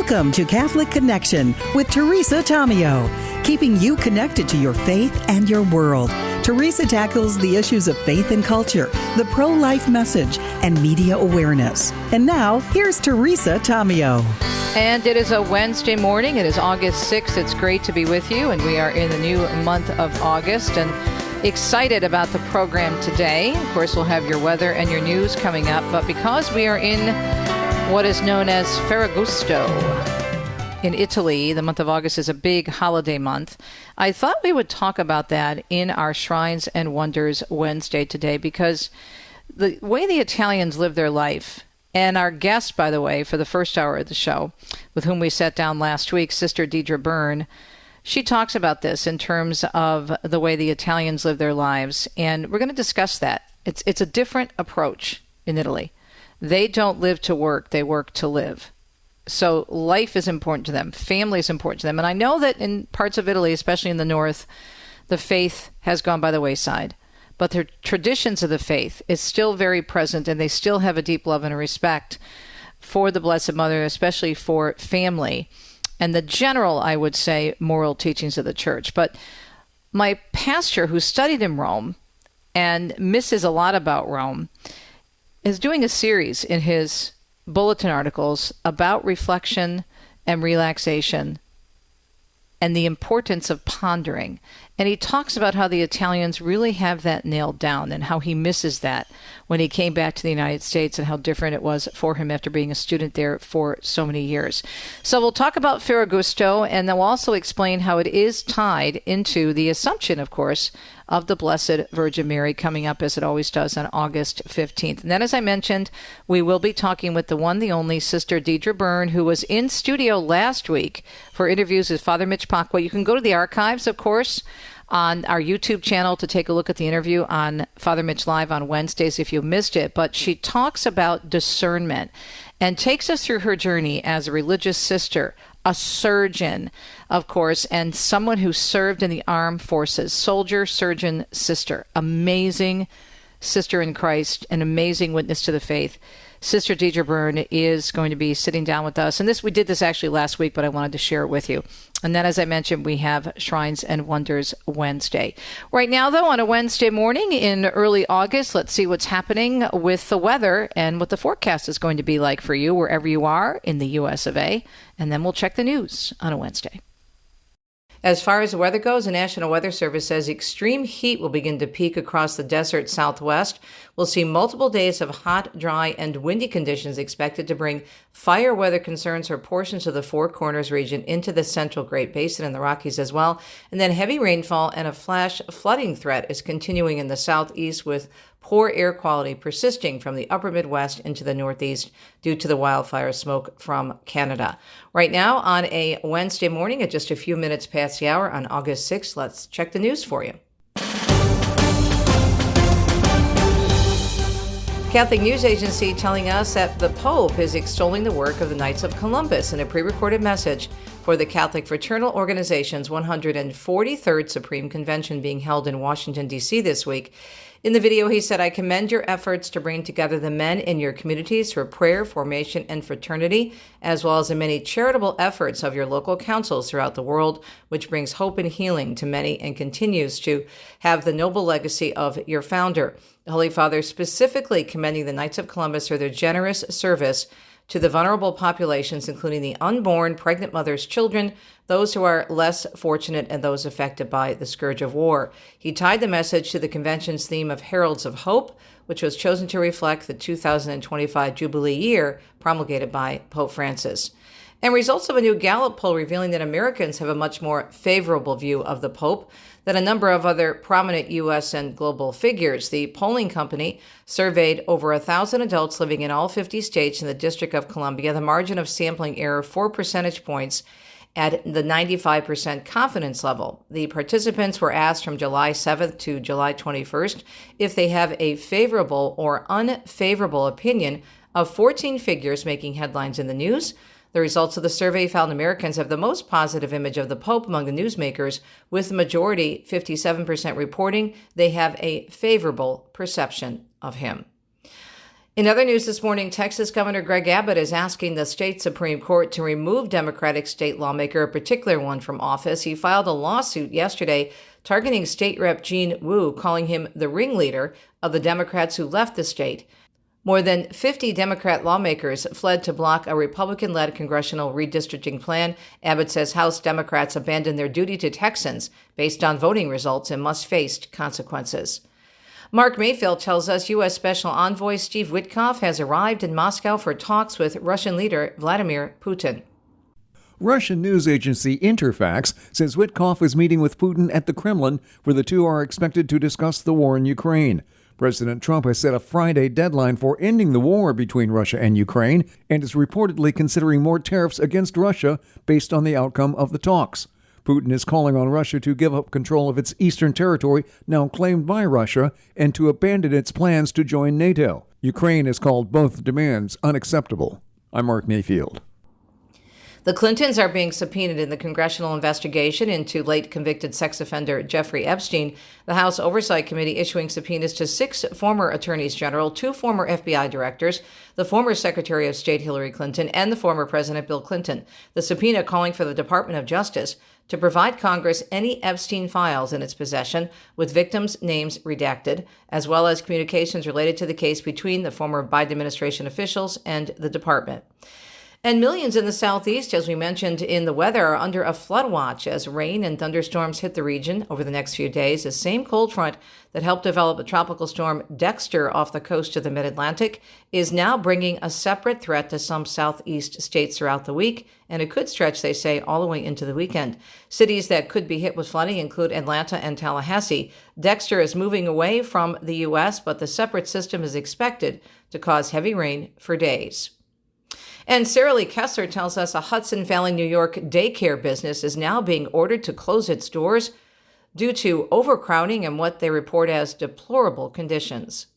Welcome to Catholic Connection with Teresa Tomeo, keeping you connected to your faith and your world. Teresa tackles the issues of faith and culture, the pro-life message, and media awareness. And now, here's Teresa Tomeo. And it is a Wednesday morning. It is August 6th. It's great to be with you, and we are in the new month of August, and excited about the program today. Of course, we'll have your weather and your news coming up, but because we are in what is known as Ferragosto in Italy, the month of August is a big holiday month. I thought we would talk about that in our Shrines and Wonders Wednesday today, because the way the Italians live their life, and our guest, by the way, for the first hour of the show, with whom we sat down last week, Sister Dede Byrne, she talks about this in terms of the way the Italians live their lives, and we're going to discuss that. It's a different approach in Italy. They don't live to work, they work to live. So life is important to them. Family is important to them. And I know that in parts of Italy, especially in the north, the faith has gone by the wayside. But the traditions of the faith is still very present, and they still have a deep love and a respect for the Blessed Mother, especially for family, and the general, I would say, moral teachings of the church. But my pastor, who studied in Rome and misses a lot about Rome, is doing a series in his bulletin articles about reflection and relaxation and the importance of pondering. And he talks about how the Italians really have that nailed down, and how he misses that when he came back to the United States, and how different it was for him after being a student there for so many years. So we'll talk about Ferragosto, and then we'll also explain how it is tied into the Assumption, of course, of the Blessed Virgin Mary, coming up as it always does on August 15th. And then, as I mentioned, we will be talking with the one, the only Sister Dede Byrne, who was in studio last week for interviews with Father Mitch Pacwa. You can go to the archives, of course, on our YouTube channel to take a look at the interview on Father Mitch Live on Wednesdays if you missed it. But she talks about discernment and takes us through her journey as a religious sister, a surgeon, of course, and someone who served in the armed forces, soldier, surgeon, sister. Amazing sister in Christ, an amazing witness to the faith. Sister Dede Byrne is going to be sitting down with us. And we did this actually last week, but I wanted to share it with you. And then, as I mentioned, we have Shrines and Wonders Wednesday. Right now, though, on a Wednesday morning in early August, let's see what's happening with the weather and what the forecast is going to be like for you wherever you are in the U.S. of A. And then we'll check the news on a Wednesday. As far as the weather goes, the National Weather Service says extreme heat will begin to peak across the desert southwest. We'll see multiple days of hot, dry, and windy conditions expected to bring fire weather concerns for portions of the Four Corners region into the central Great Basin and the Rockies as well. And then heavy rainfall and a flash flooding threat is continuing in the southeast, with poor air quality persisting from the upper Midwest into the Northeast due to the wildfire smoke from Canada. Right now, on a Wednesday morning at just a few minutes past the hour on August 6th, let's check the news for you. Catholic News Agency telling us that the Pope is extolling the work of the Knights of Columbus in a pre-recorded message for the Catholic Fraternal Organization's 143rd Supreme Convention being held in Washington, D.C. this week. In the video, he said, "I commend your efforts to bring together the men in your communities for prayer, formation, and fraternity, as well as the many charitable efforts of your local councils throughout the world, which brings hope and healing to many and continues to have the noble legacy of your founder." The Holy Father specifically commending the Knights of Columbus for their generous service to the vulnerable populations, including the unborn, pregnant mothers, children, those who are less fortunate, and those affected by the scourge of war. He tied the message to the convention's theme of Heralds of Hope, which was chosen to reflect the 2025 Jubilee year promulgated by Pope Francis. And results of a new Gallup poll revealing that Americans have a much more favorable view of the Pope than a number of other prominent U.S. and global figures. The polling company surveyed over 1,000 adults living in all 50 states in the District of Columbia. The margin of sampling error 4 percentage points at the 95% confidence level. The participants were asked from July 7th to July 21st if they have a favorable or unfavorable opinion of 14 figures making headlines in the news. The results of the survey found Americans have the most positive image of the Pope among the newsmakers, with the majority, 57%, reporting they have a favorable perception of him. In other news this morning, Texas Governor Greg Abbott is asking the state Supreme Court to remove Democratic state lawmaker, a particular one, from office. He filed a lawsuit yesterday targeting State Rep Gene Wu, calling him the ringleader of the Democrats who left the state. More than 50 Democrat lawmakers fled to block a Republican-led congressional redistricting plan. Abbott says House Democrats abandoned their duty to Texans based on voting results and must face consequences. Mark Mayfield tells us U.S. Special Envoy Steve Witkoff has arrived in Moscow for talks with Russian leader Vladimir Putin. Russian news agency Interfax says Witkoff is meeting with Putin at the Kremlin, where the two are expected to discuss the war in Ukraine. President Trump has set a Friday deadline for ending the war between Russia and Ukraine and is reportedly considering more tariffs against Russia based on the outcome of the talks. Putin is calling on Russia to give up control of its eastern territory, now claimed by Russia, and to abandon its plans to join NATO. Ukraine has called both demands unacceptable. I'm Mark Mayfield. The Clintons are being subpoenaed in the congressional investigation into late convicted sex offender Jeffrey Epstein. The House Oversight Committee issuing subpoenas to 6 former attorneys general, 2 former FBI directors, the former Secretary of State Hillary Clinton, and the former President Bill Clinton. The subpoena calling for the Department of Justice to provide Congress any Epstein files in its possession with victims' names redacted, as well as communications related to the case between the former Biden administration officials and the department. And millions in the southeast, as we mentioned in the weather, are under a flood watch as rain and thunderstorms hit the region over the next few days. The same cold front that helped develop a tropical storm Dexter off the coast of the mid-Atlantic is now bringing a separate threat to some southeast states throughout the week, and it could stretch, they say, all the way into the weekend. Cities that could be hit with flooding include Atlanta and Tallahassee. Dexter is moving away from the U.S., but the separate system is expected to cause heavy rain for days. And Sarah Lee Kessler tells us a Hudson Valley, New York daycare business is now being ordered to close its doors due to overcrowding and what they report as deplorable conditions.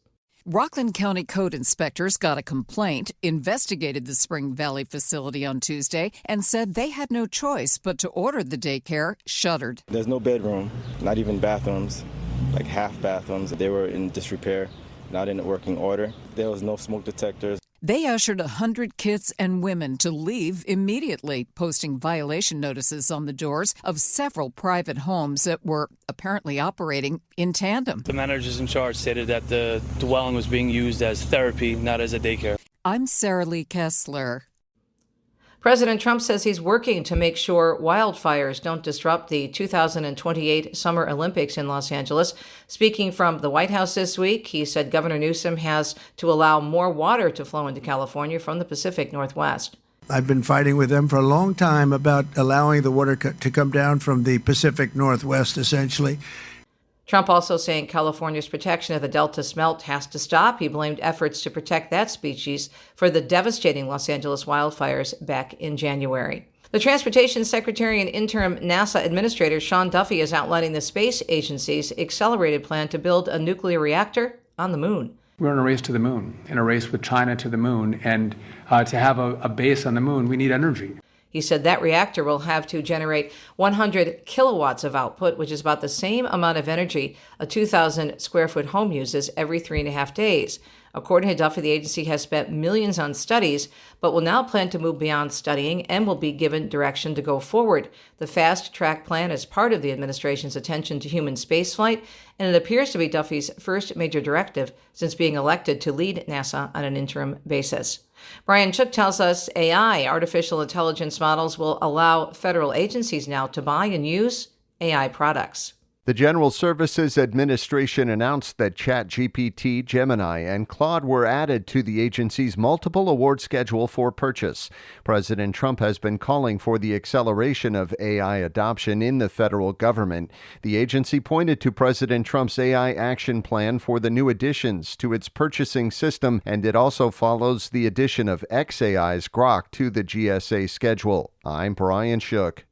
Rockland County code inspectors got a complaint, investigated the Spring Valley facility on Tuesday, and said they had no choice but to order the daycare shuttered. There's no bedroom, not even bathrooms, like half bathrooms. They were in disrepair, not in working order. There was no smoke detectors. They ushered 100 kids and women to leave immediately, posting violation notices on the doors of several private homes that were apparently operating in tandem. The managers in charge stated that the dwelling was being used as therapy, not as a daycare. I'm Sarah Lee Kessler. President Trump says he's working to make sure wildfires don't disrupt the 2028 Summer Olympics in Los Angeles. Speaking from the White House this week, he said Governor Newsom has to allow more water to flow into California from the Pacific Northwest. I've been fighting with them for a long time about allowing the water to come down from the Pacific Northwest, essentially. Trump also saying California's protection of the Delta smelt has to stop. He blamed efforts to protect that species for the devastating Los Angeles wildfires back in January. The Transportation Secretary and interim NASA Administrator Sean Duffy is outlining the space agency's accelerated plan to build a nuclear reactor on the moon. We're in a race to the moon, in a race with China to the moon, and to have a base on the moon, we need energy. He said that reactor will have to generate 100 kilowatts of output, which is about the same amount of energy a 2,000 square foot home uses every 3.5 days. According to Duffy, the agency has spent millions on studies, but will now plan to move beyond studying and will be given direction to go forward. The fast track plan is part of the administration's attention to human spaceflight, and it appears to be Duffy's first major directive since being elected to lead NASA on an interim basis. Brian Chook tells us AI, artificial intelligence models, will allow federal agencies now to buy and use AI products. The General Services Administration announced that ChatGPT, Gemini, and Claude were added to the agency's multiple award schedule for purchase. President Trump has been calling for the acceleration of AI adoption in the federal government. The agency pointed to President Trump's AI action plan for the new additions to its purchasing system, and it also follows the addition of xAI's Grok to the GSA schedule. I'm Brian Shook.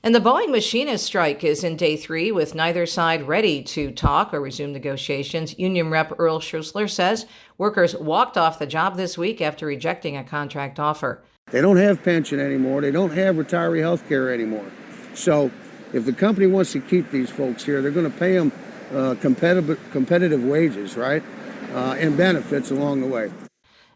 And the Boeing machinist strike is in day 3 with neither side ready to talk or resume negotiations. Union Rep Earl Schuessler says workers walked off the job this week after rejecting a contract offer. They don't have pension anymore. They don't have retiree health care anymore. So if the company wants to keep these folks here, they're going to pay them competitive wages, right? and benefits along the way.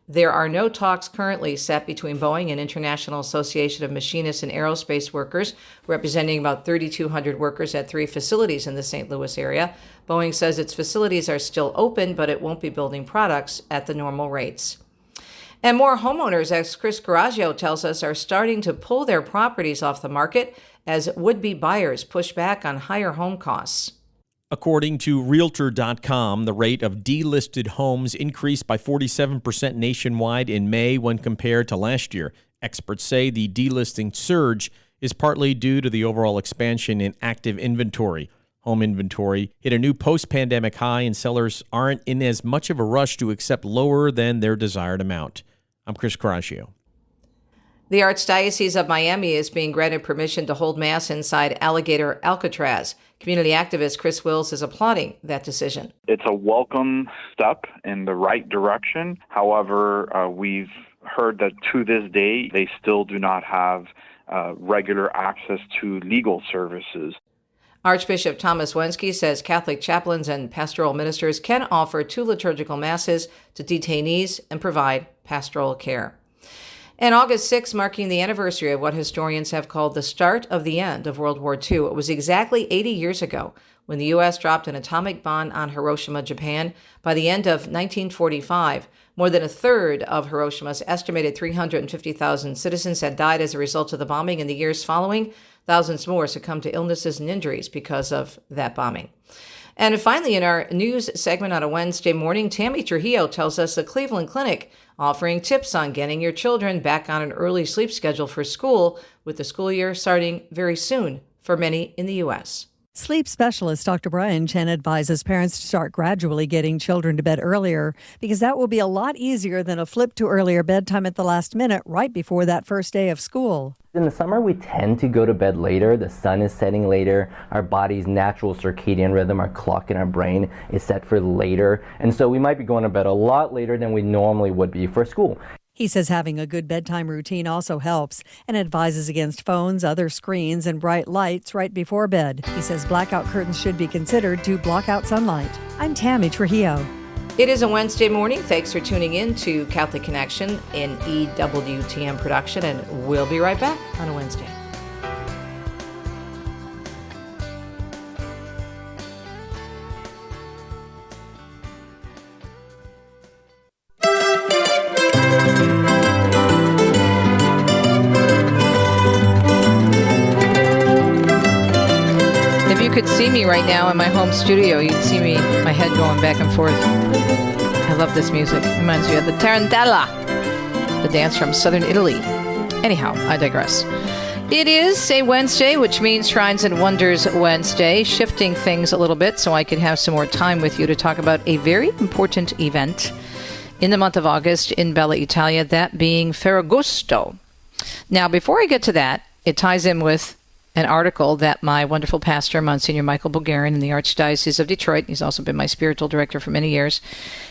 There are no talks currently set between Boeing and International Association of Machinists and Aerospace Workers, representing about 3,200 workers at 3 facilities in the St. Louis area. Boeing says its facilities are still open, but it won't be building products at the normal rates. And more homeowners, as Chris Carraggio tells us, are starting to pull their properties off the market as would-be buyers push back on higher home costs. According to Realtor.com, the rate of delisted homes increased by 47% nationwide in May when compared to last year. Experts say the delisting surge is partly due to the overall expansion in active inventory. Home inventory hit a new post-pandemic high, and sellers aren't in as much of a rush to accept lower than their desired amount. I'm Chris Carraggio. The Archdiocese of Miami is being granted permission to hold Mass inside Alligator Alcatraz. Community activist Chris Wills is applauding that decision. It's a welcome step in the right direction. However, we've heard that to this day, they still do not have regular access to legal services. Archbishop Thomas Wensky says Catholic chaplains and pastoral ministers can offer 2 liturgical masses to detainees and provide pastoral care. And August 6, marking the anniversary of what historians have called the start of the end of World War II. It was exactly 80 years ago when the U.S. dropped an atomic bomb on Hiroshima, Japan. By the end of 1945, more than a third of Hiroshima's estimated 350,000 citizens had died as a result of the bombing. In the years following, thousands more succumbed to illnesses and injuries because of that bombing. And finally, in our news segment on a Wednesday morning, Tammy Trujillo tells us the Cleveland Clinic offering tips on getting your children back on an early sleep schedule for school, with the school year starting very soon for many in the U.S. Sleep specialist Dr. Brian Chen advises parents to start gradually getting children to bed earlier because that will be a lot easier than a flip to earlier bedtime at the last minute right before that first day of school. In the summer, we tend to go to bed later. The sun is setting later. Our body's natural circadian rhythm, our clock in our brain, is set for later. And so we might be going to bed a lot later than we normally would be for school. He says having a good bedtime routine also helps and advises against phones, other screens, and bright lights right before bed. He says blackout curtains should be considered to block out sunlight. I'm Tammy Trujillo. It is a Wednesday morning. Thanks for tuning in to Catholic Connection in EWTN production, and we'll be right back on a Wednesday. If you could see me right now in my home studio, you'd see my head going back and forth. I love this music. It reminds me of the Tarantella, the dance from southern Italy. Anyhow, I digress. It is a Wednesday, which means Shrines and Wonders Wednesday, shifting things a little bit so I could have some more time with you to talk about a very important event in the month of August in Bella Italia, that being Ferragosto. Now, before I get to that, it ties in with an article that my wonderful pastor, Monsignor Michael Bulgarian in the Archdiocese of Detroit, he's also been my spiritual director for many years,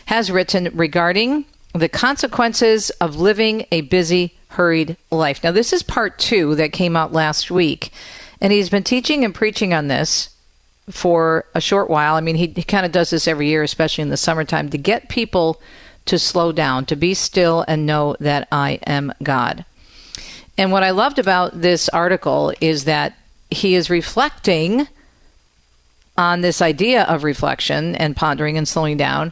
has written regarding the consequences of living a busy, hurried life. Now, this is part 2 that came out last week, and he's been teaching and preaching on this for a short while. I mean, he kind of does this every year, especially in the summertime, to get people to slow down, to be still and know that I am God. And what I loved about this article is that he is reflecting on this idea of reflection and pondering and slowing down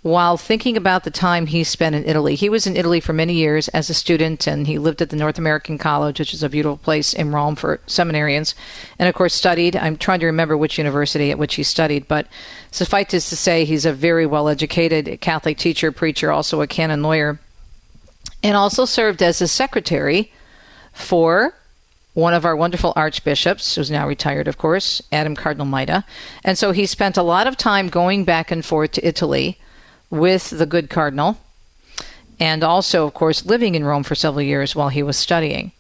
while thinking about the time he spent in Italy. He was in Italy for many years as a student, and he lived at the North American College, which is a beautiful place in Rome for seminarians, and of course studied. I'm trying to remember which university at which he studied, but suffice it to say he's a very well-educated Catholic teacher, preacher, also a canon lawyer, and also served as a secretary for one of our wonderful archbishops, who's now retired, of course, Adam Cardinal Maida. And so he spent a lot of time going back and forth to Italy with the good cardinal, and also, of course, living in Rome for several years while he was studying.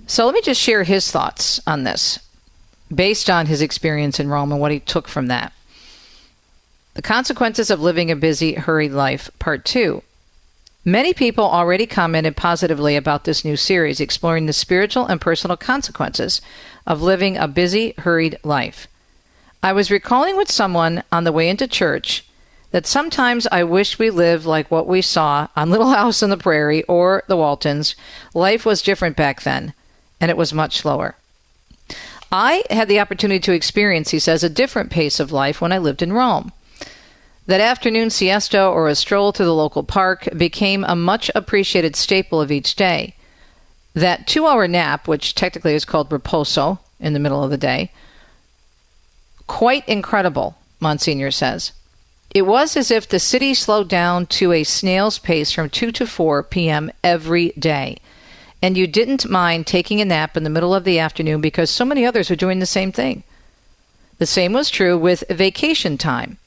So let me just share his thoughts on this, based on his experience in Rome and what he took from that. The consequences of living a busy, hurried life, part 2. Many people already commented positively about this new series, exploring the spiritual and personal consequences of living a busy, hurried life. I was recalling with someone on the way into church that sometimes I wish we lived like what we saw on Little House on the Prairie or The Waltons. Life was different back then, and it was much slower. I had the opportunity to experience, he says, a different pace of life when I lived in Rome. That afternoon siesta or a stroll through the local park became a much appreciated staple of each day. That 2-hour nap, which technically is called riposo in the middle of the day, quite incredible, Monsignor says. It was as if the city slowed down to a snail's pace from 2 to 4 p.m. every day. And you didn't mind taking a nap in the middle of the afternoon because so many others were doing the same thing. The same was true with vacation time.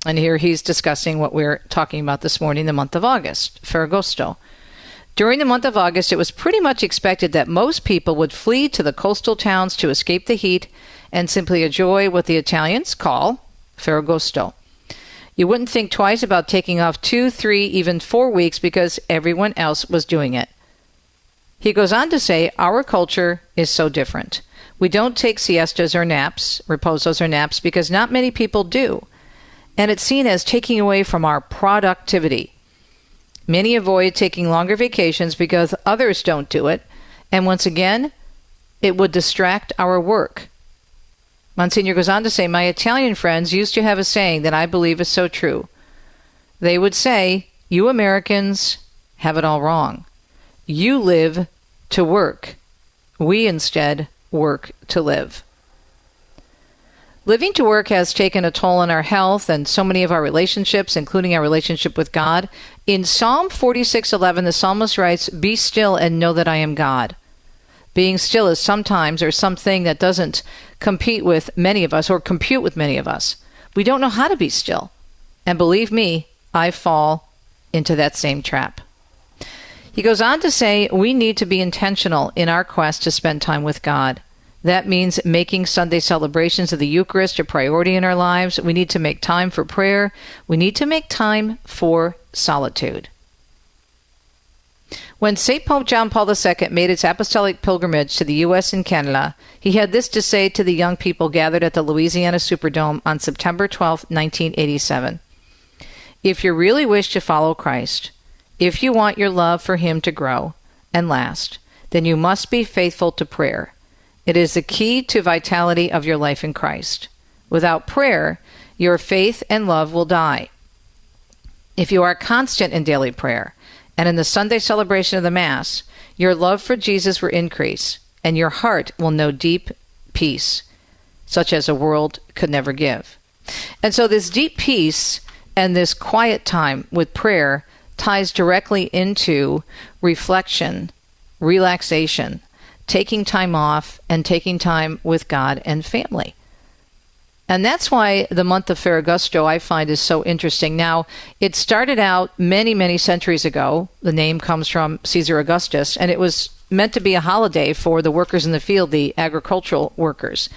And here he's discussing what we're talking about this morning, the month of August, Ferragosto. During the month of August, it was pretty much expected that most people would flee to the coastal towns to escape the heat and simply enjoy what the Italians call Ferragosto. You wouldn't think twice about taking off 2, 3, even 4 weeks because everyone else was doing it. He goes on to say, our culture is so different. We don't take siestas or naps, riposos or naps, because not many people do. And it's seen as taking away from our productivity. Many avoid taking longer vacations because others don't do it. And once again, it would distract our work. Monsignor goes on to say, my Italian friends used to have a saying that I believe is so true. They would say, you Americans have it all wrong. You live to work. We instead work to live. Living to work has taken a toll on our health and so many of our relationships, including our relationship with God. In Psalm 46:11, the psalmist writes, be still and know that I am God. Being still is sometimes or something that doesn't compete with many of us or compute with many of us. We don't know how to be still. And believe me, I fall into that same trap. He goes on to say, we need to be intentional in our quest to spend time with God. That means making Sunday celebrations of the Eucharist a priority in our lives. We need to make time for prayer. We need to make time for solitude. When St. Pope John Paul II made his apostolic pilgrimage to the U.S. and Canada, he had this to say to the young people gathered at the Louisiana Superdome on September 12, 1987. If you really wish to follow Christ, if you want your love for him to grow and last, then you must be faithful to prayer. It is the key to vitality of your life in Christ. Without prayer, your faith and love will die. If you are constant in daily prayer and in the Sunday celebration of the Mass, your love for Jesus will increase, and your heart will know deep peace, such as a world could never give. And so this deep peace and this quiet time with prayer ties directly into reflection, relaxation, taking time off, and taking time with God and family. And that's why the month of Ferragosto I find is so interesting. Now, it started out many, many centuries ago. The name comes from Caesar Augustus, and it was meant to be a holiday for the workers in the field, the agricultural workers.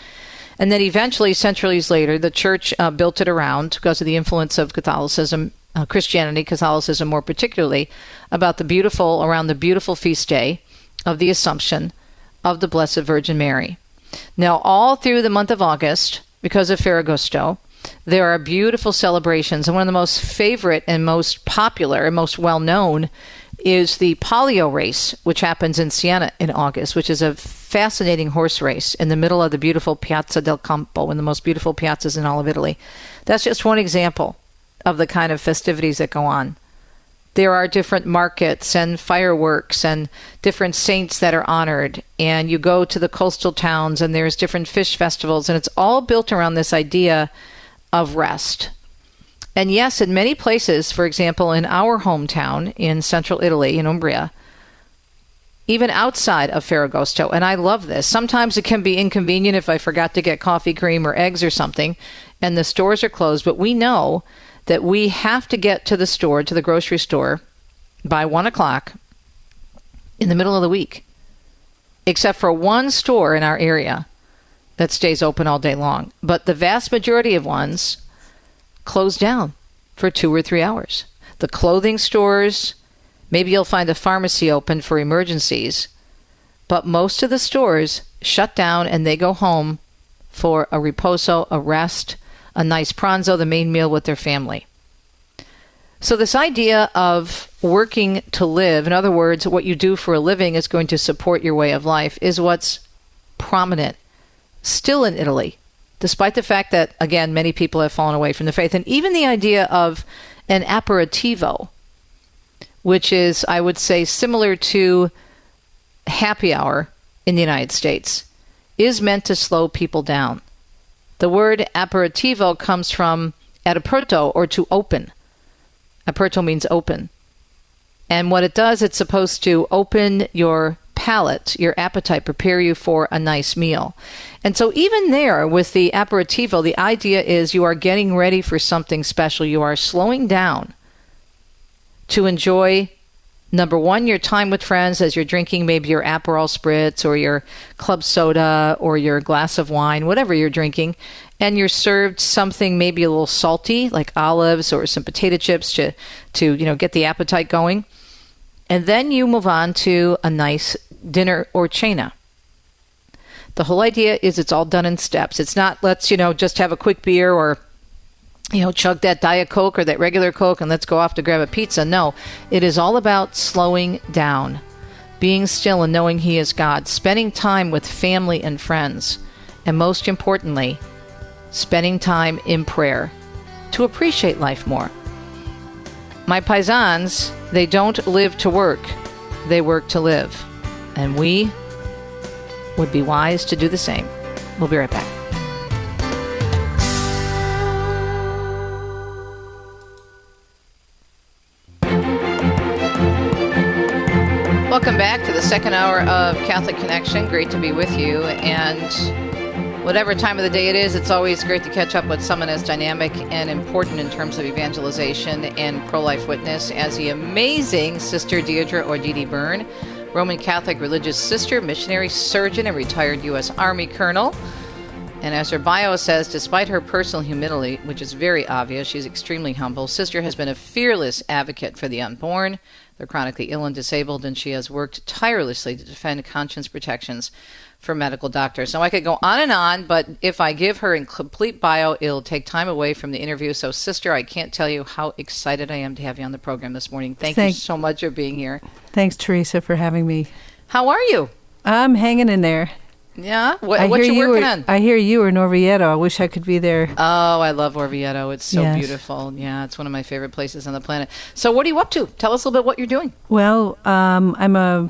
And then eventually, centuries later, the church built it around because of the influence of Catholicism, Christianity, Catholicism more particularly, around the beautiful feast day of the Assumption of the Blessed Virgin Mary. Now, all through the month of August, because of Ferragosto, there are beautiful celebrations. And one of the most favorite and most popular and most well-known is the Palio race, which happens in Siena in August, which is a fascinating horse race in the middle of the beautiful Piazza del Campo, one of the most beautiful piazzas in all of Italy. That's just one example of the kind of festivities that go on. There are different markets and fireworks and different saints that are honored. And you go to the coastal towns and there's different fish festivals. And it's all built around this idea of rest. And yes, in many places, for example, in our hometown in central Italy, in Umbria, even outside of Ferragosto, and I love this. Sometimes it can be inconvenient if I forgot to get coffee cream or eggs or something, and the stores are closed. But we know that we have to get to the store, to the grocery store, by 1 o'clock in the middle of the week, except for one store in our area that stays open all day long. But the vast majority of ones close down for 2 or 3 hours. The clothing stores, maybe you'll find a pharmacy open for emergencies, but most of the stores shut down and they go home for a riposo, a rest, a nice pranzo, the main meal with their family. So this idea of working to live, in other words, what you do for a living is going to support your way of life, is what's prominent still in Italy, despite the fact that, again, many people have fallen away from the faith. And even the idea of an aperitivo, which is, I would say, similar to happy hour in the United States, is meant to slow people down. The word aperitivo comes from aperto, or to open. Aperto means open. And what it does, it's supposed to open your palate, your appetite, prepare you for a nice meal. And so even there with the aperitivo, the idea is you are getting ready for something special. You are slowing down to enjoy, number one, your time with friends as you're drinking maybe your Aperol Spritz or your club soda or your glass of wine, whatever you're drinking, and you're served something maybe a little salty like olives or some potato chips to get the appetite going. And then you move on to a nice dinner or cena. The whole idea is it's all done in steps. It's not let's just have a quick beer or chug that Diet Coke or that regular Coke and let's go off to grab a pizza. No, it is all about slowing down, being still and knowing He is God, spending time with family and friends, and most importantly, spending time in prayer to appreciate life more. My paisans, they don't live to work, they work to live. And we would be wise to do the same. We'll be right back. Welcome back to the second hour of Catholic Connection. Great to be with you. And whatever time of the day it is, it's always great to catch up with someone as dynamic and important in terms of evangelization and pro-life witness as the amazing Sister Deidre or Dede Byrne, Roman Catholic religious sister, missionary, surgeon, and retired U.S. Army colonel. And as her bio says, despite her personal humility, which is very obvious, she's extremely humble. Sister has been a fearless advocate for the unborn, the chronically ill and disabled, and she has worked tirelessly to defend conscience protections for medical doctors. Now, I could go on, but if I give her a complete bio, it'll take time away from the interview. So, Sister, I can't tell you how excited I am to have you on the program this morning. Thank you so much for being here. Thanks, Teresa, for having me. How are you? I'm hanging in there. Yeah? What you working on? I hear you were in Orvieto. I wish I could be there. Oh, I love Orvieto. It's so beautiful. Yeah, it's one of my favorite places on the planet. So what are you up to? Tell us a little bit what you're doing. Well, I'm a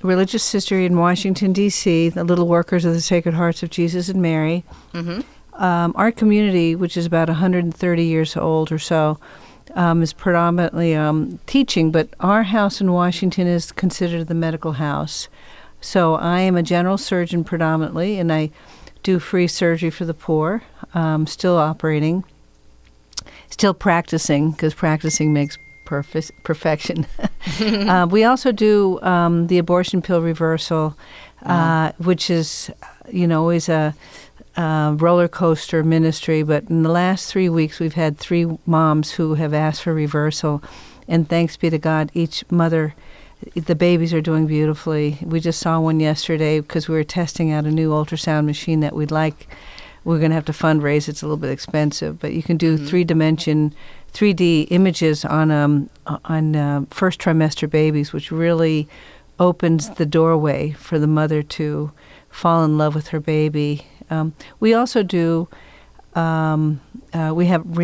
religious sister in Washington, D.C., the Little Workers of the Sacred Hearts of Jesus and Mary. Mm-hmm. Our community, which is about 130 years old or so, is predominantly teaching, but our house in Washington is considered the medical house. So I am a general surgeon predominantly, and I do free surgery for the poor, still operating, still practicing, because practicing makes perfection. We also do the abortion pill reversal, which is, always a roller coaster ministry. But in the last 3 weeks, we've had 3 moms who have asked for reversal. And thanks be to God, each mother, the babies are doing beautifully. We just saw one yesterday because we were testing out a new ultrasound machine that we'd like. We're going to have to fundraise. It's a little bit expensive, but you can do 3D images on first trimester babies, which really opens the doorway for the mother to fall in love with her baby. We also do, we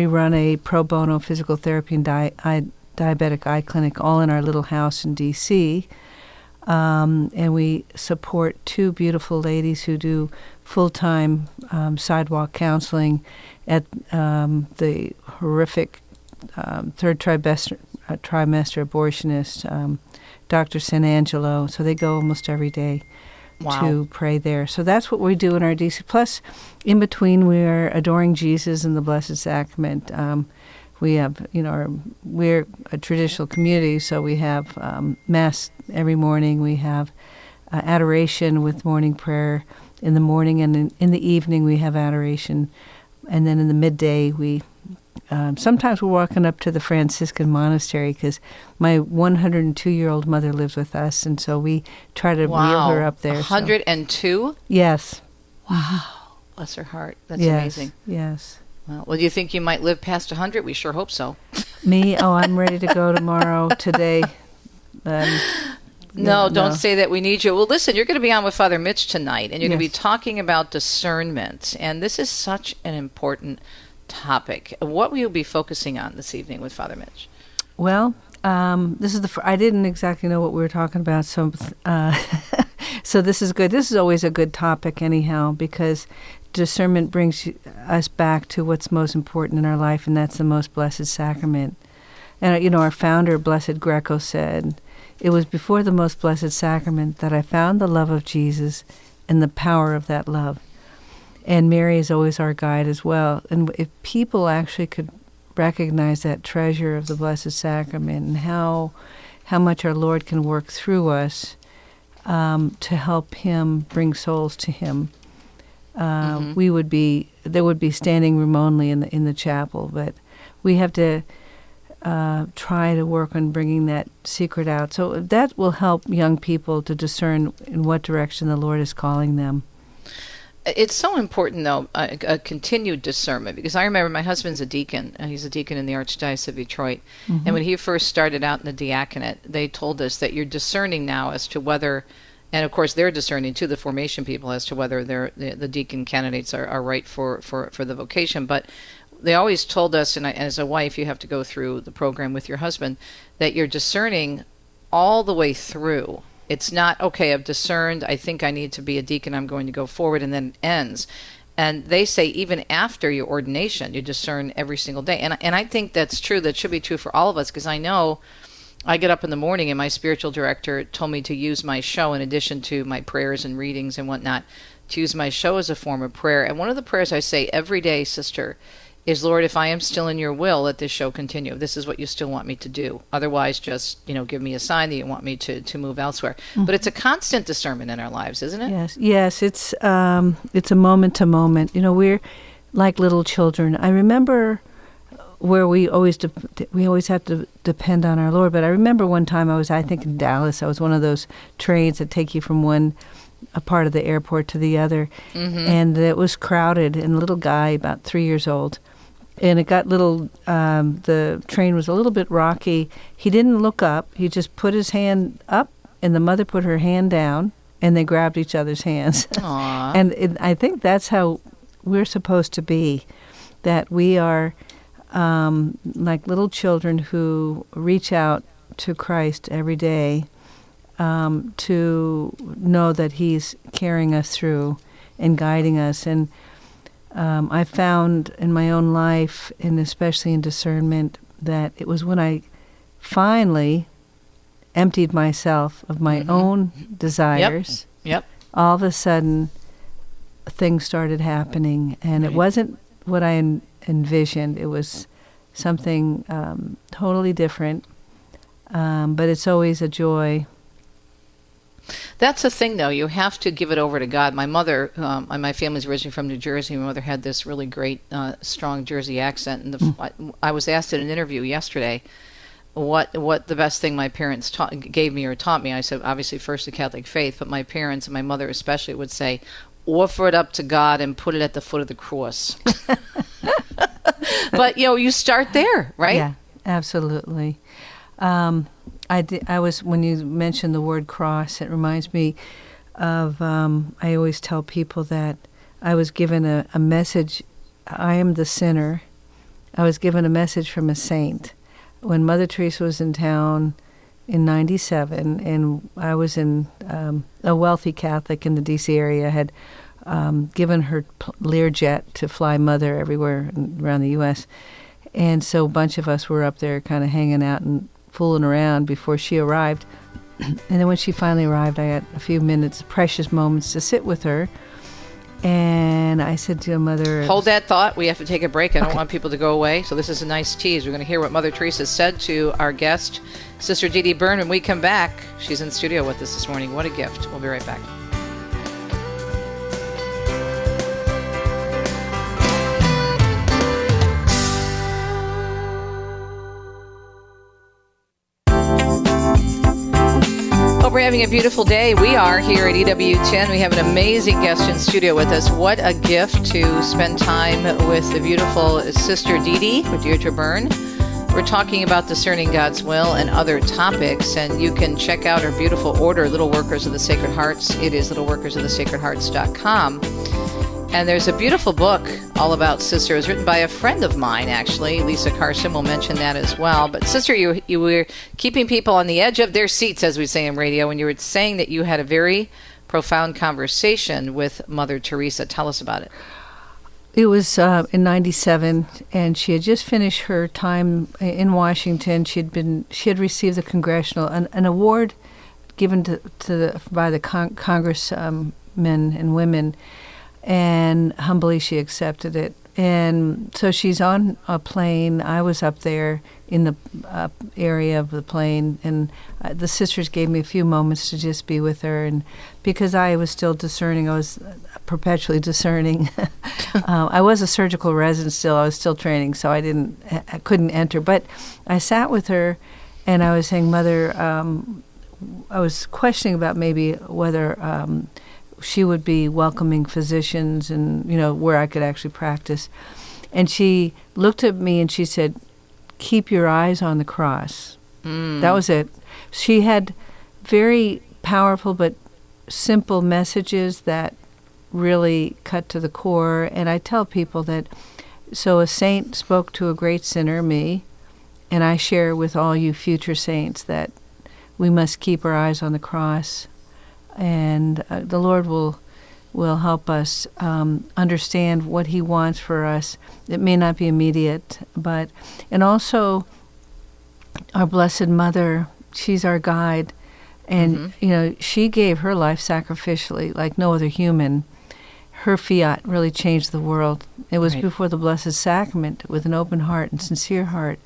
run a pro bono physical therapy and diabetic eye clinic all in our little house in D.C., and we support 2 beautiful ladies who do full-time sidewalk counseling at the horrific third trimester abortionist, Dr. San Angelo. So they go almost every day to pray there. So that's what we do in our DC. Plus, in between, we're adoring Jesus and the Blessed Sacrament. We have, we're a traditional community, so we have Mass every morning. We have adoration with morning prayer in the morning, and in the evening we have adoration. And then in the midday, we sometimes we're walking up to the Franciscan monastery because my 102-year-old mother lives with us, and so we try to wheel her up there. 102? Yes. Wow. Bless her heart. That's amazing. Yes. Well, do you think you might live past 100? We sure hope so. Me? Oh, I'm ready to go tomorrow, today. No, don't say that. We need you. Well, listen, you're going to be on with Father Mitch tonight, and you're going to be talking about discernment. And this is such an important topic. What will you be focusing on this evening with Father Mitch? Well, this is I didn't exactly know what we were talking about, so so this is good. This is always a good topic anyhow, because discernment brings us back to what's most important in our life, and that's the most blessed sacrament. And, our founder, Blessed Greco, said, "It was before the most blessed sacrament that I found the love of Jesus and the power of that love." And Mary is always our guide as well. And if people actually could recognize that treasure of the Blessed Sacrament and how much our Lord can work through us to help Him bring souls to Him, there would be standing room only in the chapel. But we have to try to work on bringing that secret out. So that will help young people to discern in what direction the Lord is calling them. It's so important, though, a continued discernment, because I remember my husband's a deacon. He's a deacon in the Archdiocese of Detroit. Mm-hmm. And when he first started out in the diaconate, they told us that you're discerning now as to whether, and of course they're discerning too, the formation people, as to whether the deacon candidates are right for the vocation. But they always told us, and as a wife, you have to go through the program with your husband, that you're discerning all the way through. It's not, okay, I've discerned, I think I need to be a deacon, I'm going to go forward, and then it ends. And they say even after your ordination, you discern every single day. And I think that's true. That should be true for all of us, because I know I get up in the morning and my spiritual director told me to use my show, in addition to my prayers and readings and whatnot, to use my show as a form of prayer. And one of the prayers I say every day, sister, is, Lord, if I am still in your will, let this show continue. This is what you still want me to do. Otherwise, just, give me a sign that you want me to move elsewhere. Mm-hmm. But it's a constant discernment in our lives, isn't it? Yes. It's a moment to moment. We're like little children. I remember where we always have to depend on our Lord. But I remember one time I think in Dallas. I was one of those trains that take you from a part of the airport to the other, and it was crowded. And a little guy, about 3 years old. And it got the train was a little bit rocky. He didn't look up. He just put his hand up, and the mother put her hand down, and they grabbed each other's hands. Aww. And I think that's how we're supposed to be, that we are like little children who reach out to Christ every day to know that He's carrying us through and guiding us. And I found in my own life, and especially in discernment, that it was when I finally emptied myself of my own desires. Yep. All of a sudden, things started happening, and it wasn't what I envisioned. It was something totally different, but it's always a joy. That's the thing, though. You have to give it over to God. My mother, my family's originally from New Jersey. My mother had this really great, strong Jersey accent. And I was asked in an interview yesterday what the best thing my parents gave me or taught me. I said, obviously, first the Catholic faith, but my parents, and my mother especially, would say, offer it up to God and put it at the foot of the cross. But, you start there, right? Yeah, absolutely. I was, when you mentioned the word cross, it reminds me of, I always tell people that I was given a message. I am the sinner. I was given a message from a saint. When Mother Teresa was in town in 97, and I was in a wealthy Catholic in the D.C. area, had given her Learjet to fly Mother everywhere around the U.S., and so a bunch of us were up there kind of hanging out and fooling around before she arrived. And then when she finally arrived, I had a few minutes, precious moments, to sit with her. And I said to Mother... Hold that thought. We have to take a break. I don't want people to go away. So this is a nice tease. We're going to hear what Mother Teresa said to our guest, Sister Dede Byrne. When we come back, she's in studio with us this morning. What a gift. We'll be right back. Hope we're having a beautiful day. We are here at EWTN. We have an amazing guest in studio with us. What a gift to spend time with the beautiful Sister Dede, with Dede Byrne. We're talking about discerning God's will and other topics, and you can check out our beautiful order, Little Workers of the Sacred Hearts. It is littleworkersofthesacredhearts.com. And there's a beautiful book all about Sister. It was written by a friend of mine, actually. Lisa Carson will mention that as well. But Sister, you were keeping people on the edge of their seats, as we say in radio, and you were saying that you had a very profound conversation with Mother Teresa. Tell us about it. It was in -- and she had just finished her time in Washington. She had received the congressional an award given by the congressmen and women, and humbly she accepted it. And so she's on a plane. I was up there in the area of the plane, and the sisters gave me a few moments to just be with her. And because I was still discerning, I was perpetually discerning. I was a surgical resident still. I was still training, so I couldn't enter. But I sat with her, and I was saying, Mother, I was questioning about maybe whether she would be welcoming physicians and, where I could actually practice. And she looked at me and she said, keep your eyes on the cross. That was it. She had very powerful but simple messages that really cut to the core. And I tell people that, so a saint spoke to a great sinner, me, and I share with all you future saints that we must keep our eyes on the cross. And the Lord will help us understand what He wants for us. It may not be immediate, and also our Blessed Mother, she's our guide. And, she gave her life sacrificially like no other human. Her fiat really changed the world. It was before the Blessed Sacrament, with an open heart and sincere heart,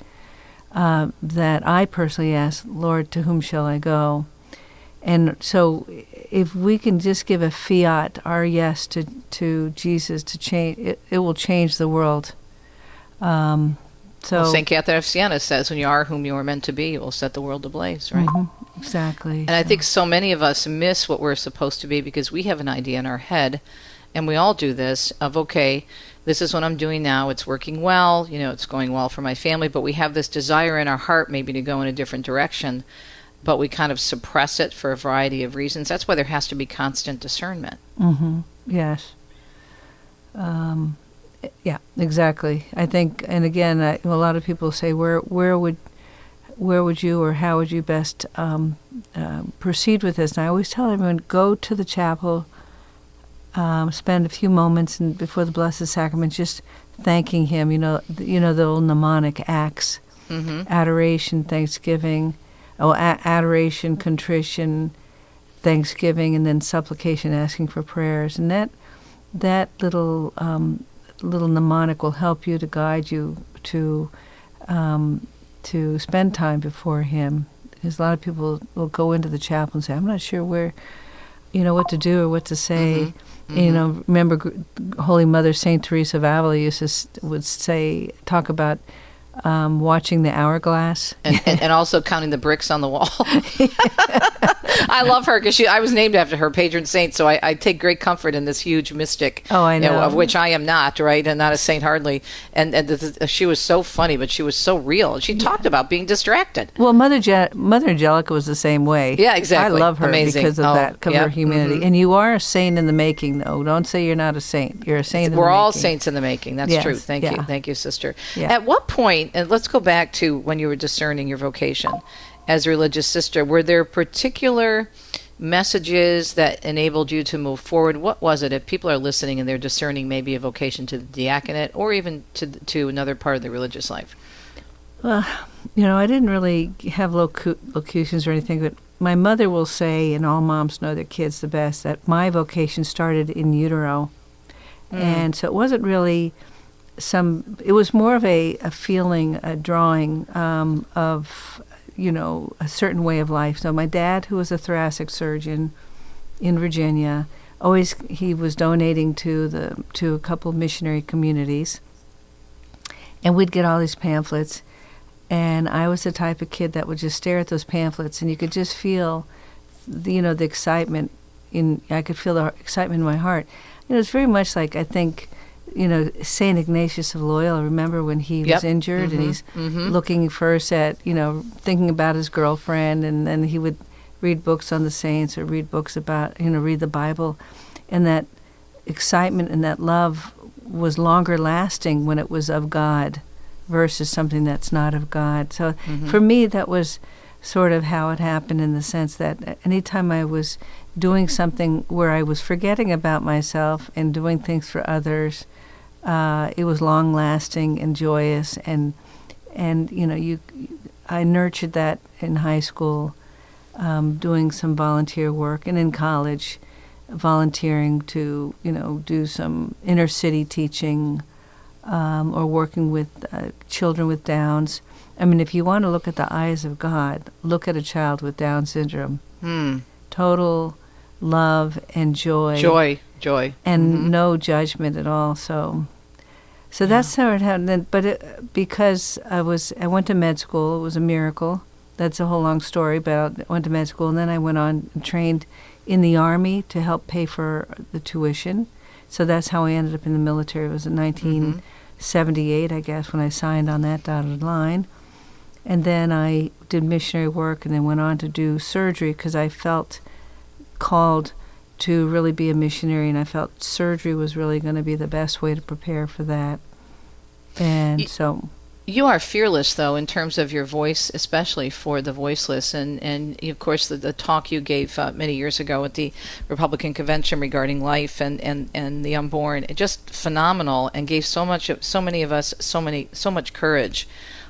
that I personally asked, Lord, to whom shall I go? And so if we can just give a fiat, our yes to Jesus, to change, it will change the world. Well, St. Catherine of Siena says, when you are whom you are meant to be, you will set the world ablaze, right? Mm-hmm. Exactly. And I think so many of us miss what we're supposed to be because we have an idea in our head, and we all do this, of, okay, this is what I'm doing now. It's working well. It's going well for my family, but we have this desire in our heart maybe to go in a different direction, but we kind of suppress it for a variety of reasons. That's why there has to be constant discernment. Mm-hmm. Yes. Yeah, exactly. I think, and again, a lot of people say, where would you or how would you best proceed with this? And I always tell everyone, go to the chapel, spend a few moments before the Blessed Sacrament, just thanking Him. The little mnemonic acts, adoration, thanksgiving. Adoration, contrition, thanksgiving, and then supplication, asking for prayers. And that little mnemonic will help you, to guide you to spend time before Him. Because a lot of people will go into the chapel and say, I'm not sure where, what to do or what to say. Remember Holy Mother St. Teresa of Avila would talk about watching the hourglass. And also counting the bricks on the wall. I love her because I was named after her patron saint, so I take great comfort in this huge mystic. Oh, I know. Of which I am not, right? And not a saint hardly. And she was so funny, but she was so real. She talked about being distracted. Well, Mother Angelica was the same way. Yeah, exactly. I love her because of that, her humanity. Mm-hmm. And you are a saint in the making, though. Don't say you're not a saint. You're a saint in the making. We're all saints in the making. That's true. Thank you. Thank you, Sister. Yeah. At what point, and let's go back to when you were discerning your vocation as a religious sister, were there particular messages that enabled you to move forward? What was it, if people are listening and they're discerning maybe a vocation to the diaconate or even to another part of the religious life? Well, I didn't really have locutions or anything, but my mother will say, and all moms know their kids the best, that my vocation started in utero. And so it wasn't really it was more of a feeling, a drawing of, a certain way of life. So my dad, who was a thoracic surgeon in Virginia, he was donating to a couple of missionary communities, and we'd get all these pamphlets, and I was the type of kid that would just stare at those pamphlets, and you could just feel the excitement I could feel the excitement in my heart. It's very much like, I think, St. Ignatius of Loyola. Remember when he was injured and he's looking first at, thinking about his girlfriend, and then he would read books on the saints or read books about, read the Bible. And that excitement and that love was longer lasting when it was of God versus something that's not of God. So for me, that was sort of how it happened, in the sense that anytime I was doing something where I was forgetting about myself and doing things for others, it was long lasting and joyous. And I nurtured that in high school, doing some volunteer work, and in college, volunteering to, do some inner city teaching, or working with children with Downs. I mean, if you want to look at the eyes of God, look at a child with Down syndrome. Total love and joy. Joy. And no judgment at all. So that's how it happened. But because I went to med school, it was a miracle. That's a whole long story, but I went to med school, and then I went on and trained in the Army to help pay for the tuition. So that's how I ended up in the military. It was in 1978, I guess, when I signed on that dotted line. And then I did missionary work, and then went on to do surgery, because I felt called to really be a missionary, and I felt surgery was really going to be the best way to prepare for that. And so... You are fearless, though, in terms of your voice, especially for the voiceless. And of course, the talk you gave many years ago at the Republican convention regarding life and the unborn, just phenomenal, and gave so many of us so much courage.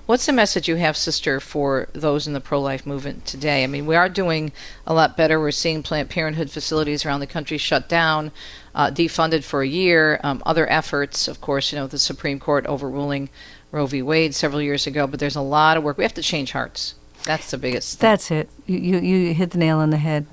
What's the message you have, sister, for those in the pro-life movement today? I mean, we are doing a lot better. We're seeing Planned Parenthood facilities around the country shut down, defunded for a year. Other efforts, of course, the Supreme Court overruling Roe v. Wade several years ago, but there's a lot of work. We have to change hearts. That's the biggest thing. That's it. You hit the nail on the head.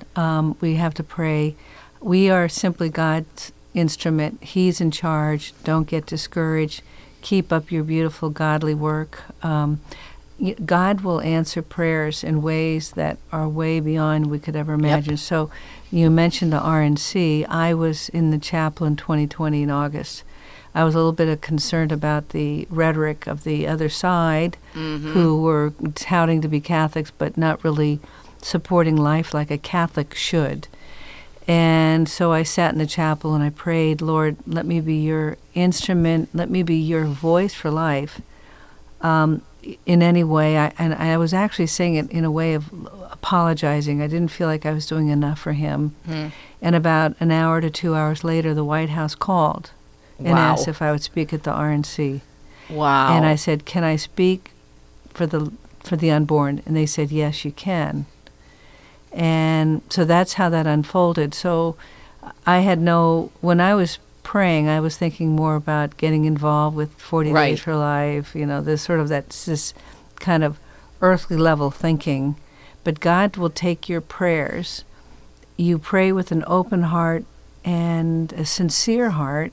We have to pray. We are simply God's instrument. He's in charge. Don't get discouraged. Keep up your beautiful, godly work. God will answer prayers in ways that are way beyond we could ever imagine. So you mentioned the RNC. I was in the chapel in 2020 in August. I was a little bit concerned about the rhetoric of the other side, who were touting to be Catholics but not really supporting life like a Catholic should. And so I sat in the chapel and I prayed, Lord, let me be your instrument, let me be your voice for life in any way. And I was actually saying it in a way of apologizing. I didn't feel like I was doing enough for him. And about an hour to 2 hours later, the White House called and asked if I would speak at the RNC. Wow. And I said, can I speak for the unborn? And they said, yes, you can. And so that's how that unfolded. So when I was praying, I was thinking more about getting involved with 40 Days for Life, this kind of earthly level thinking. But God will take your prayers. You pray with an open heart and a sincere heart.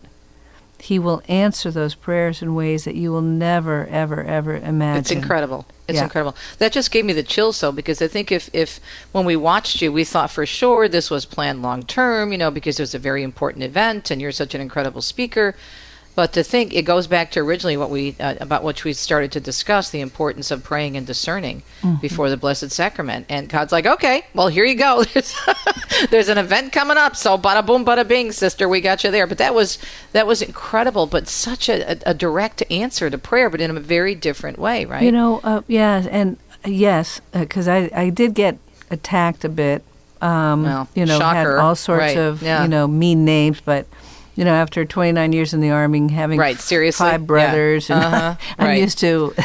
He will answer those prayers in ways that you will never, ever, ever imagine. It's incredible. It's incredible. That just gave me the chills, though, because I think if when we watched you, we thought for sure this was planned long term, because it was a very important event and you're such an incredible speaker. But to think, it goes back to originally about what we started to discuss, the importance of praying and discerning before the Blessed Sacrament. And God's like, okay, well, here you go. There's an event coming up, so bada boom, bada bing, sister, we got you there. But that was incredible, but such a direct answer to prayer, but in a very different way, right? Yes, because I did get attacked a bit. Had all sorts of mean names, but. After 29 years in the Army, having 5 brothers, and I'm used to.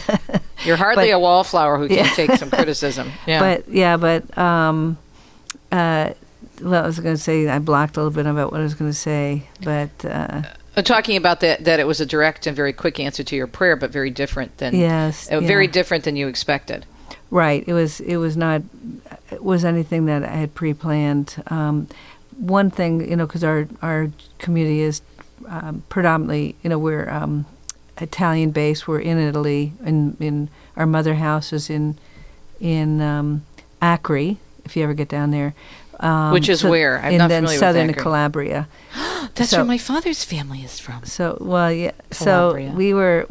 You're hardly a wallflower who can take some criticism. Yeah. What I was going to say, I blocked a little bit about what I was going to say, but. Talking about that it was a direct and very quick answer to your prayer, but very different than very different than you expected. Right. It was anything that I had pre-planned. One thing, because our community is predominantly, we're Italian based. We're in Italy, in our mother house is in Acre, if you ever get down there. Which is where? I'm not familiar with southern that. Calabria. That's where my father's family is from. So, well, yeah. Calabria.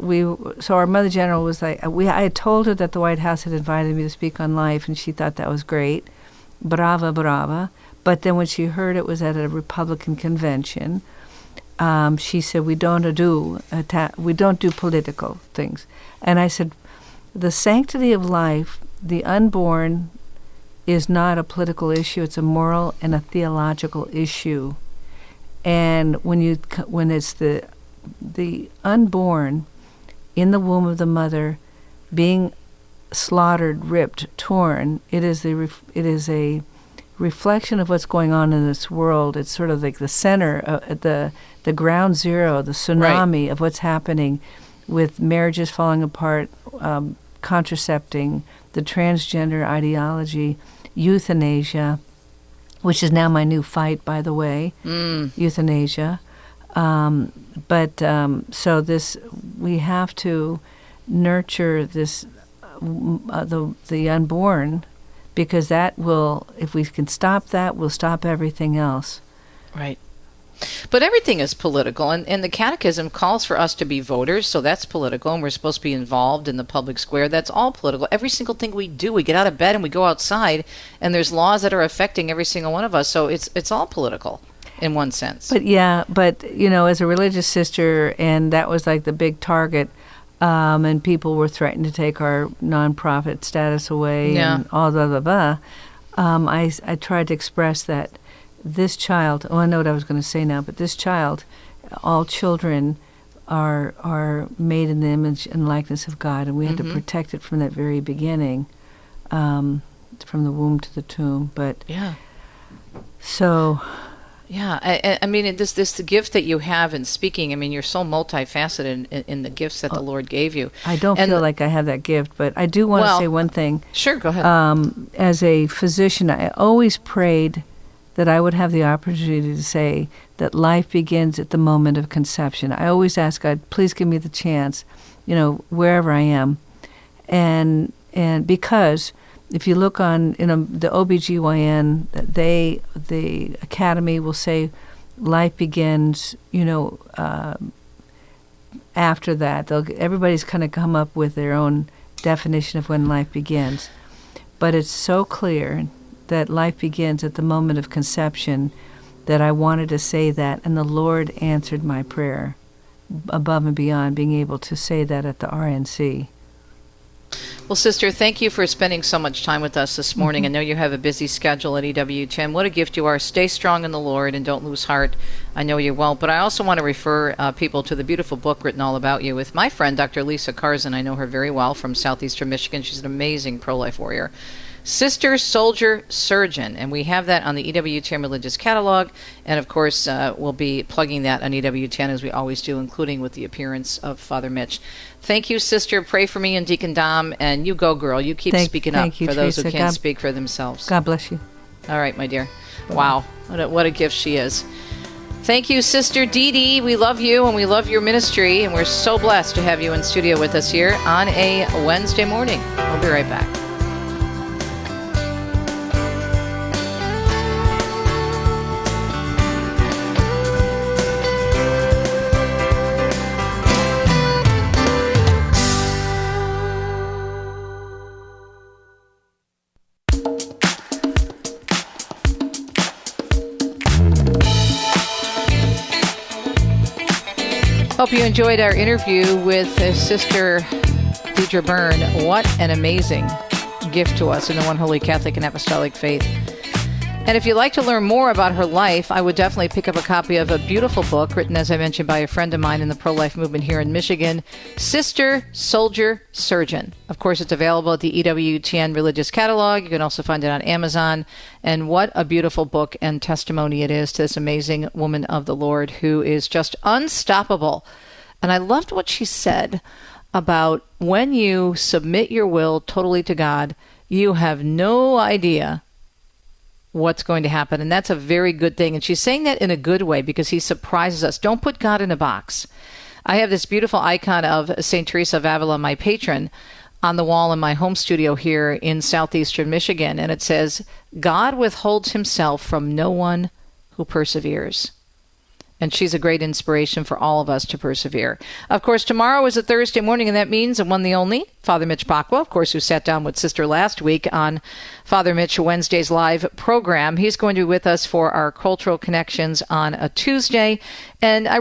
So our Mother General was like, I had told her that the White House had invited me to speak on life, and she thought that was great. Brava, brava. But then when she heard it was at a Republican convention, she said, we don't do political things. And I said, the sanctity of life, the unborn, is not a political issue. It's a moral and a theological issue. And when it's the unborn in the womb of the mother being slaughtered, ripped, torn, it is a reflection of what's going on in this world. It's sort of like the center, the ground zero, the tsunami of what's happening with marriages falling apart, contracepting, the transgender ideology, euthanasia, which is now my new fight, by the way, euthanasia. So we have to nurture this, the unborn, because that will, if we can stop that, we'll stop everything else. Right. But everything is political, and the Catechism calls for us to be voters, so that's political, and we're supposed to be involved in the public square. That's all political. Every single thing we do, we get out of bed and we go outside, and there's laws that are affecting every single one of us, so it's all political in one sense. But as a religious sister, and that was like the big target, and people were threatening to take our nonprofit status away and all blah, blah, blah. I tried to express that this child, I know what I was going to say now, but this child, all children are made in the image and likeness of God, and we had to protect it from that very beginning, from the womb to the tomb. But I mean, this the gift that you have in speaking. I mean, you're so multifaceted in the gifts that the Lord gave you. I don't feel like I have that gift, but I do want to say one thing. Sure, go ahead. As a physician, I always prayed that I would have the opportunity to say that life begins at the moment of conception. I always ask God, please give me the chance, wherever I am. And because if you look on the OBGYN, the academy will say life begins, after that. Everybody's kind of come up with their own definition of when life begins. But it's so clear that life begins at the moment of conception that I wanted to say that, and the Lord answered my prayer above and beyond being able to say that at the RNC. Well, Sister, thank you for spending so much time with us this morning. I know you have a busy schedule at EWTN. What a gift you are. Stay strong in the Lord and don't lose heart. I know you won't. But I also want to refer people to the beautiful book written all about you with my friend, Dr. Lisa Karzan. I know her very well from southeastern Michigan. She's an amazing pro-life warrior. Sister, Soldier, Surgeon. And we have that on the EWTN Religious Catalog. And, of course, we'll be plugging that on EWTN as we always do, including with the appearance of Father Mitch. Thank you, Sister. Pray for me and Deacon Dom. And you go, girl. You keep speaking up for those who can't speak for themselves. God bless you. All right, my dear. Wow. What a gift she is. Thank you, Sister Dede. We love you and we love your ministry. And we're so blessed to have you in studio with us here on a Wednesday morning. We'll be right back. Hope you enjoyed our interview with Sister Dede Byrne. What an amazing gift to us in the one holy Catholic and Apostolic faith. And if you'd like to learn more about her life, I would definitely pick up a copy of a beautiful book written, as I mentioned, by a friend of mine in the pro-life movement here in Michigan, Sister, Soldier, Surgeon. Of course, it's available at the EWTN Religious Catalog. You can also find it on Amazon. And what a beautiful book and testimony it is to this amazing woman of the Lord who is just unstoppable. And I loved what she said about when you submit your will totally to God, you have no idea what's going to happen. And that's a very good thing. And she's saying that in a good way because he surprises us. Don't put God in a box. I have this beautiful icon of St. Teresa of Avila, my patron, on the wall in my home studio here in southeastern Michigan, and it says, "God withholds himself from no one who perseveres." And she's a great inspiration for all of us to persevere. Of course, tomorrow is a Thursday morning, and that means the one, the only, Father Mitch Pacwa, of course, who sat down with Sister last week on Father Mitch Wednesday's live program. He's going to be with us for our Cultural Connections on a Tuesday. And I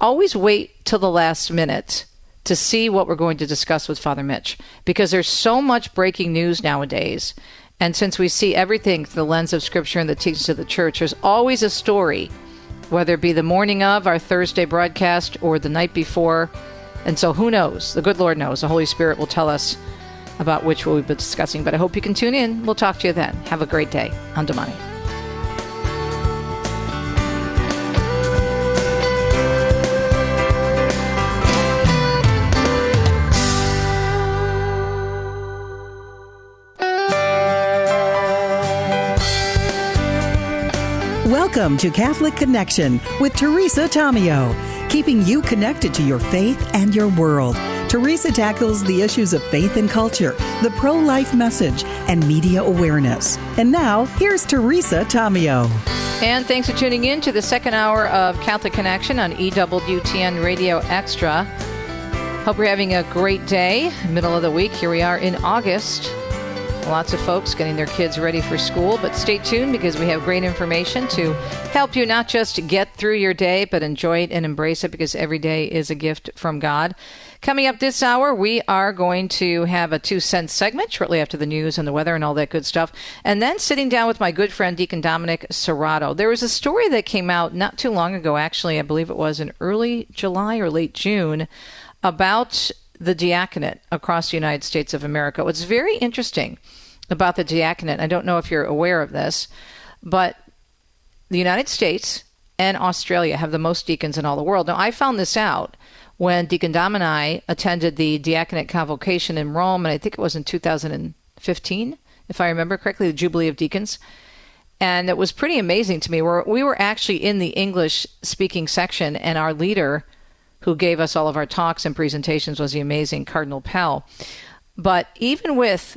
always wait till the last minute to see what we're going to discuss with Father Mitch, because there's so much breaking news nowadays. And since we see everything through the lens of Scripture and the teachings of the Church, there's always a story, whether it be the morning of our Thursday broadcast or the night before. And so who knows? The good Lord knows. The Holy Spirit will tell us about which we'll be discussing. But I hope you can tune in. We'll talk to you then. Have a great day on Domani. Welcome to Catholic Connection with Teresa Tamio, keeping you connected to your faith and your world. Teresa tackles the issues of faith and culture, the pro-life message, and media awareness. And now, here's Teresa Tamio. And thanks for tuning in to the second hour of Catholic Connection on EWTN Radio Extra. Hope you're having a great day, middle of the week. Here we are in August. Lots of folks getting their kids ready for school, but stay tuned because we have great information to help you not just get through your day, but enjoy it and embrace it, because every day is a gift from God. Coming up this hour, we are going to have a 2 cent segment shortly after the news and the weather and all that good stuff. And then sitting down with my good friend, Deacon Dominic Cerrato. There was a story that came out not too long ago, actually, I believe it was in early July or late June, about the diaconate across the United States of America. What's very interesting about the diaconate, I don't know if you're aware of this, but the United States and Australia have the most deacons in all the world. Now, I found this out when Deacon Dom and I attended the diaconate convocation in Rome, and I think it was in 2015, if I remember correctly, the Jubilee of Deacons. And it was pretty amazing to me. We were actually in the English-speaking section, and our leader, who gave us all of our talks and presentations, was the amazing Cardinal Pell. But even with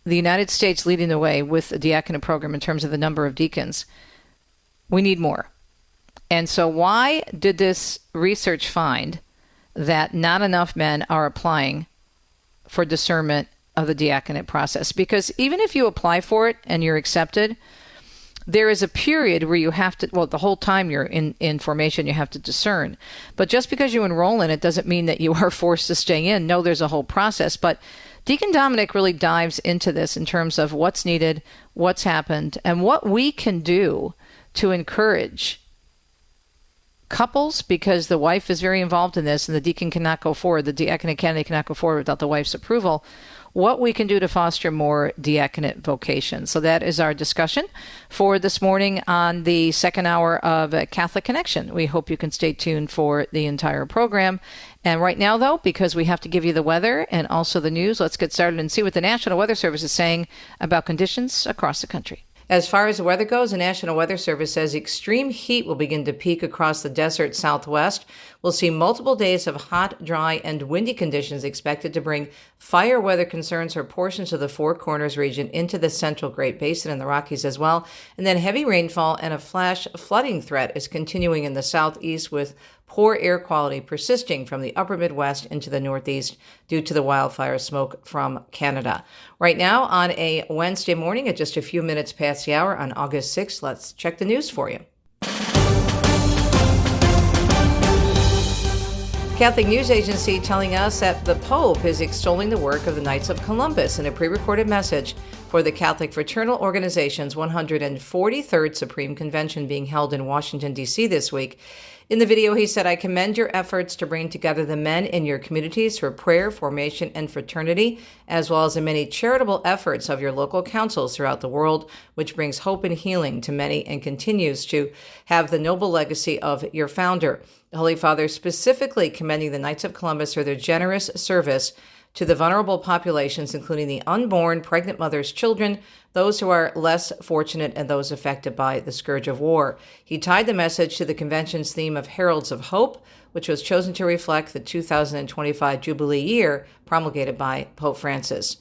the United States leading the way with the diaconate program in terms of the number of deacons, we need more. And so why did this research find that not enough men are applying for discernment of the diaconate process? Because even if you apply for it and you're accepted, there is a period where you have to, well, the whole time you're in formation, you have to discern. But just because you enroll in it doesn't mean that you are forced to stay in. No, there's a whole process. But Deacon Dominic really dives into this in terms of what's needed, what's happened, and what we can do to encourage couples, because the wife is very involved in this and the deacon cannot go forward, the diaconate candidate cannot go forward without the wife's approval, what we can do to foster more diaconate vocation. So that is our discussion for this morning on the second hour of Catholic Connection. We hope you can stay tuned for the entire program. And right now, though, because we have to give you the weather and also the news, let's get started and see what the National Weather Service is saying about conditions across the country. As far as the weather goes, the National Weather Service says extreme heat will begin to peak across the desert southwest. We'll see multiple days of hot, dry, and windy conditions expected to bring fire weather concerns for portions of the Four Corners region into the central Great Basin and the Rockies as well. And then heavy rainfall and a flash flooding threat is continuing in the southeast, with poor air quality persisting from the upper Midwest into the Northeast due to the wildfire smoke from Canada. Right now, on a Wednesday morning at just a few minutes past the hour on August 6th, let's check the news for you. Catholic News Agency telling us that the Pope is extolling the work of the Knights of Columbus in a pre-recorded message for the Catholic Fraternal Organization's 143rd Supreme Convention being held in Washington, D.C. this week. In the video, he said, "I commend your efforts to bring together the men in your communities for prayer, formation, and fraternity, as well as the many charitable efforts of your local councils throughout the world, which brings hope and healing to many and continues to have the noble legacy of your founder." The Holy Father specifically commending the Knights of Columbus for their generous service to the vulnerable populations, including the unborn, pregnant mothers, children, those who are less fortunate, and those affected by the scourge of war. He tied the message to the convention's theme of Heralds of Hope, which was chosen to reflect the 2025 Jubilee year promulgated by Pope Francis.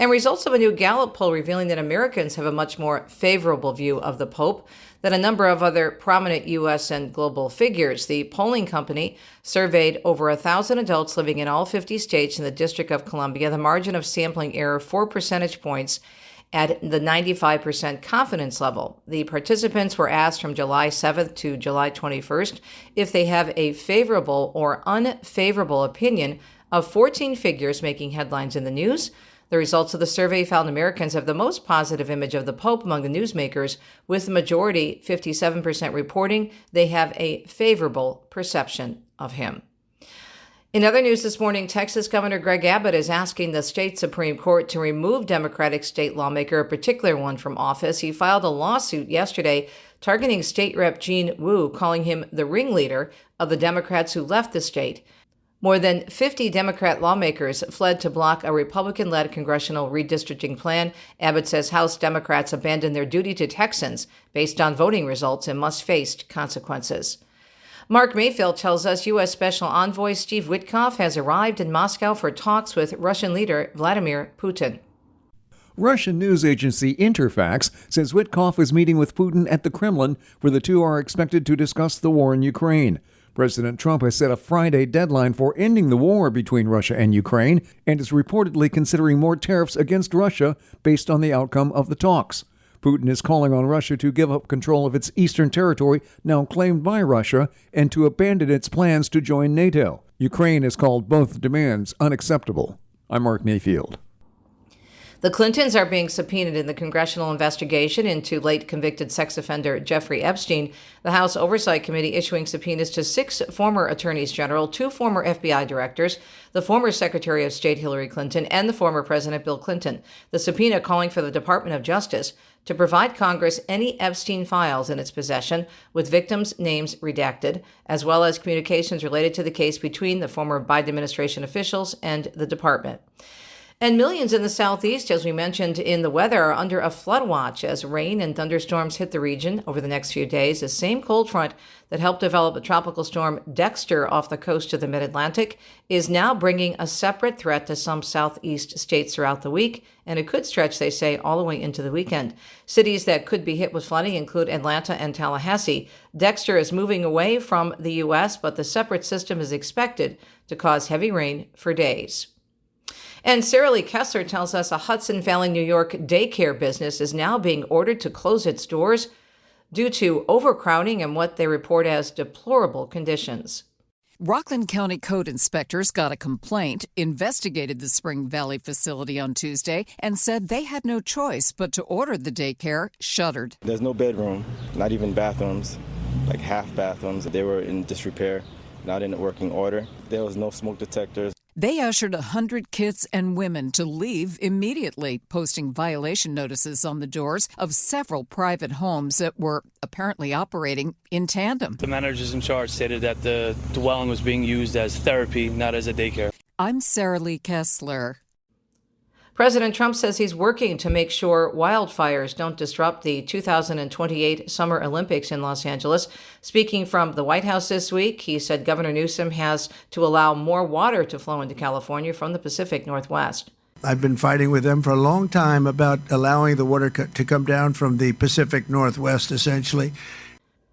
And results of a new Gallup poll revealing that Americans have a much more favorable view of the Pope than a number of other prominent U.S. and global figures. The polling company surveyed over 1,000 adults living in all 50 states in the District of Columbia. The margin of sampling error 4 percentage points at the 95% confidence level. The participants were asked from July 7th to July 21st if they have a favorable or unfavorable opinion of 14 figures making headlines in the news. The results of the survey found Americans have the most positive image of the Pope among the newsmakers, with the majority, 57%, reporting they have a favorable perception of him. In other news this morning, Texas Governor Greg Abbott is asking the state Supreme Court to remove Democratic state lawmaker, a particular one, from office. He filed a lawsuit yesterday targeting State Rep Gene Wu, calling him the ringleader of the Democrats who left the state. More than 50 Democrat lawmakers fled to block a Republican-led congressional redistricting plan. Abbott says House Democrats abandoned their duty to Texans based on voting results and must face consequences. Mark Mayfield tells us U.S. Special Envoy Steve Witkoff has arrived in Moscow for talks with Russian leader Vladimir Putin. Russian news agency Interfax says Witkoff is meeting with Putin at the Kremlin, where the two are expected to discuss the war in Ukraine. President Trump has set a Friday deadline for ending the war between Russia and Ukraine and is reportedly considering more tariffs against Russia based on the outcome of the talks. Putin is calling on Russia to give up control of its eastern territory, now claimed by Russia, and to abandon its plans to join NATO. Ukraine has called both demands unacceptable. I'm Mark Mayfield. The Clintons are being subpoenaed in the congressional investigation into late convicted sex offender Jeffrey Epstein. The House Oversight Committee issuing subpoenas to 6 former attorneys general, 2 former FBI directors, the former Secretary of State Hillary Clinton, and the former President Bill Clinton. The subpoena calling for the Department of Justice to provide Congress any Epstein files in its possession with victims' names redacted, as well as communications related to the case between the former Biden administration officials and the department. And millions in the southeast, as we mentioned in the weather, are under a flood watch as rain and thunderstorms hit the region over the next few days. The same cold front that helped develop the tropical storm Dexter off the coast of the mid-Atlantic is now bringing a separate threat to some southeast states throughout the week, and it could stretch, they say, all the way into the weekend. Cities that could be hit with flooding include Atlanta and Tallahassee. Dexter is moving away from the U.S., but the separate system is expected to cause heavy rain for days. And Sarah Lee Kessler tells us a Hudson Valley, New York daycare business is now being ordered to close its doors due to overcrowding and what they report as deplorable conditions. Rockland County code inspectors got a complaint, investigated the Spring Valley facility on Tuesday, and said they had no choice but to order the daycare shuttered. There's no bedroom, not even bathrooms, like half bathrooms. They were in disrepair, not in working order. There was no smoke detectors. They ushered 100 kids and women to leave immediately, posting violation notices on the doors of several private homes that were apparently operating in tandem. The managers in charge stated that the dwelling was being used as therapy, not as a daycare. I'm Sarah Lee Kessler. President Trump says he's working to make sure wildfires don't disrupt the 2028 Summer Olympics in Los Angeles. Speaking from the White House this week, he said Governor Newsom has to allow more water to flow into California from the Pacific Northwest. I've been fighting with them for a long time about allowing the water to come down from the Pacific Northwest, essentially.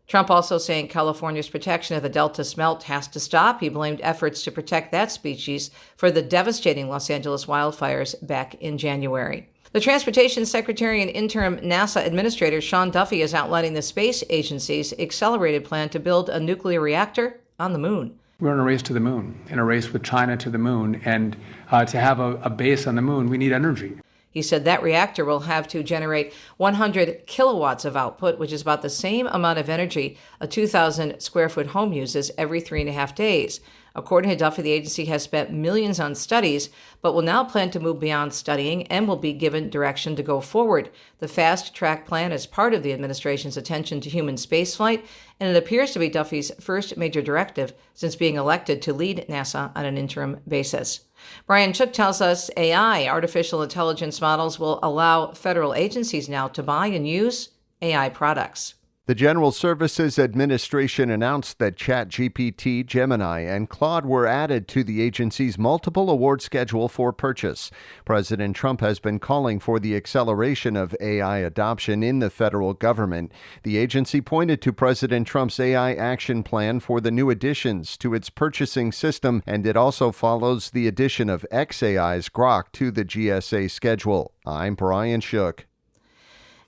Trump also saying California's protection of the Delta smelt has to stop. He blamed efforts to protect that species for the devastating Los Angeles wildfires back in January. The Transportation Secretary and interim NASA Administrator Sean Duffy is outlining the space agency's accelerated plan to build a nuclear reactor on the moon. We're in a race to the moon, in a race with China to the moon, and to have a base on the moon, we need energy. He said that reactor will have to generate 100 kilowatts of output, which is about the same amount of energy a 2,000 square foot home uses every 3.5 days. According to Duffy, the agency has spent millions on studies, but will now plan to move beyond studying and will be given direction to go forward. The Fast Track Plan is part of the administration's attention to human spaceflight, and it appears to be Duffy's first major directive since being elected to lead NASA on an interim basis. Brian Shook tells us AI, artificial intelligence models, will allow federal agencies now to buy and use AI products. The General Services Administration announced that ChatGPT, Gemini, and Claude were added to the agency's multiple award schedule for purchase. President Trump has been calling for the acceleration of AI adoption in the federal government. The agency pointed to President Trump's AI action plan for the new additions to its purchasing system, and it also follows the addition of xAI's Grok to the GSA schedule. I'm Brian Shook.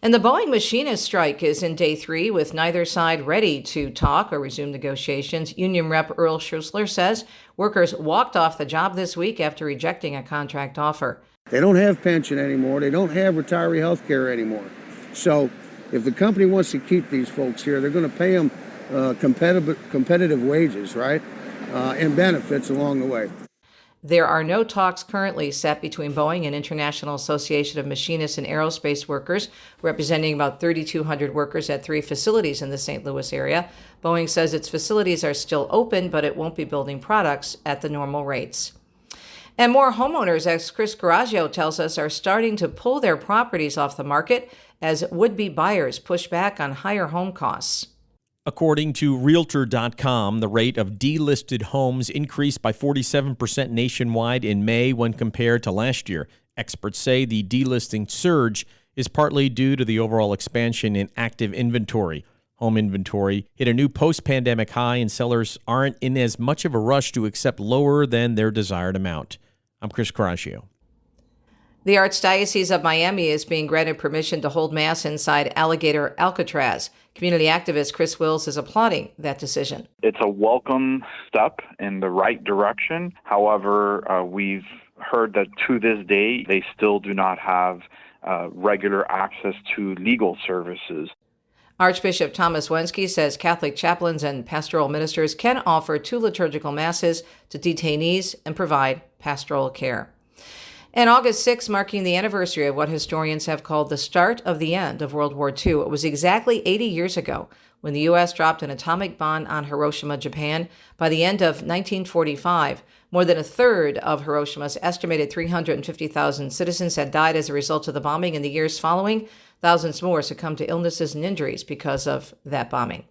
And the Boeing machinist strike is in day 3 with neither side ready to talk or resume negotiations. Union Rep Earl Schuessler says workers walked off the job this week after rejecting a contract offer. They don't have pension anymore. They don't have retiree health care anymore. So if the company wants to keep these folks here, they're going to pay them competitive wages, right? And benefits along the way. There are no talks currently set between Boeing and International Association of Machinists and Aerospace Workers, representing about 3,200 workers at 3 facilities in the St. Louis area. Boeing says its facilities are still open, but it won't be building products at the normal rates. And more homeowners, as Chris Coraggio tells us, are starting to pull their properties off the market as would-be buyers push back on higher home costs. According to Realtor.com, the rate of delisted homes increased by 47% nationwide in May when compared to last year. Experts say the delisting surge is partly due to the overall expansion in active inventory. Home inventory hit a new post-pandemic high, and sellers aren't in as much of a rush to accept lower than their desired amount. I'm Chris Coraggio. The Archdiocese of Miami is being granted permission to hold Mass inside Alligator Alcatraz. Community activist Chris Wills is applauding that decision. It's a welcome step in the right direction. However, we've heard that to this day, they still do not have regular access to legal services. Archbishop Thomas Wensky says Catholic chaplains and pastoral ministers can offer 2 liturgical masses to detainees and provide pastoral care. And August 6, marking the anniversary of what historians have called the start of the end of World War II. It was exactly 80 years ago when the U.S. dropped an atomic bomb on Hiroshima, Japan. By the end of 1945, more than a third of Hiroshima's estimated 350,000 citizens had died as a result of the bombing. In the years following, thousands more succumbed to illnesses and injuries because of that bombing.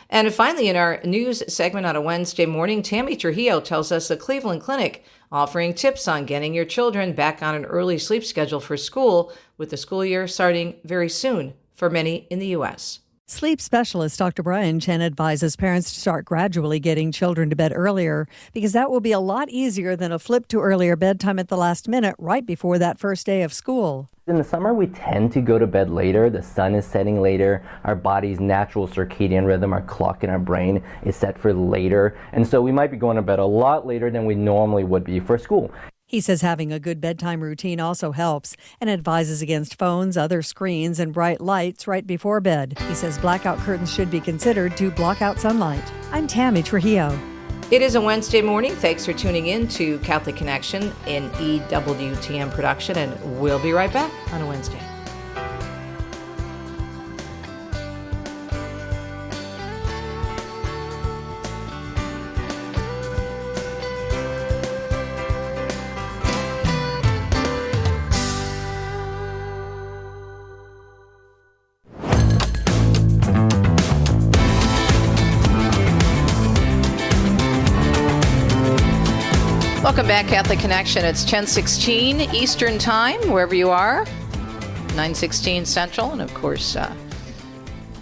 And finally, in our news segment on a Wednesday morning, Tammy Trujillo tells us the Cleveland Clinic offering tips on getting your children back on an early sleep schedule for school, with the school year starting very soon for many in the U.S. Sleep specialist Dr. Brian Chen advises parents to start gradually getting children to bed earlier because that will be a lot easier than a flip to earlier bedtime at the last minute right before that first day of school. In the summer, we tend to go to bed later. The sun is setting later. Our body's natural circadian rhythm, our clock in our brain, is set for later. And so we might be going to bed a lot later than we normally would be for school. He says having a good bedtime routine also helps and advises against phones, other screens, and bright lights right before bed. He says blackout curtains should be considered to block out sunlight. I'm Tammy Trujillo. It is a Wednesday morning. Thanks for tuning in to Catholic Connection in EWTN production, and we'll be right back on a Wednesday. Welcome back, Catholic Connection. It's 10:16 Eastern Time, wherever you are. 9:16 Central, and of course,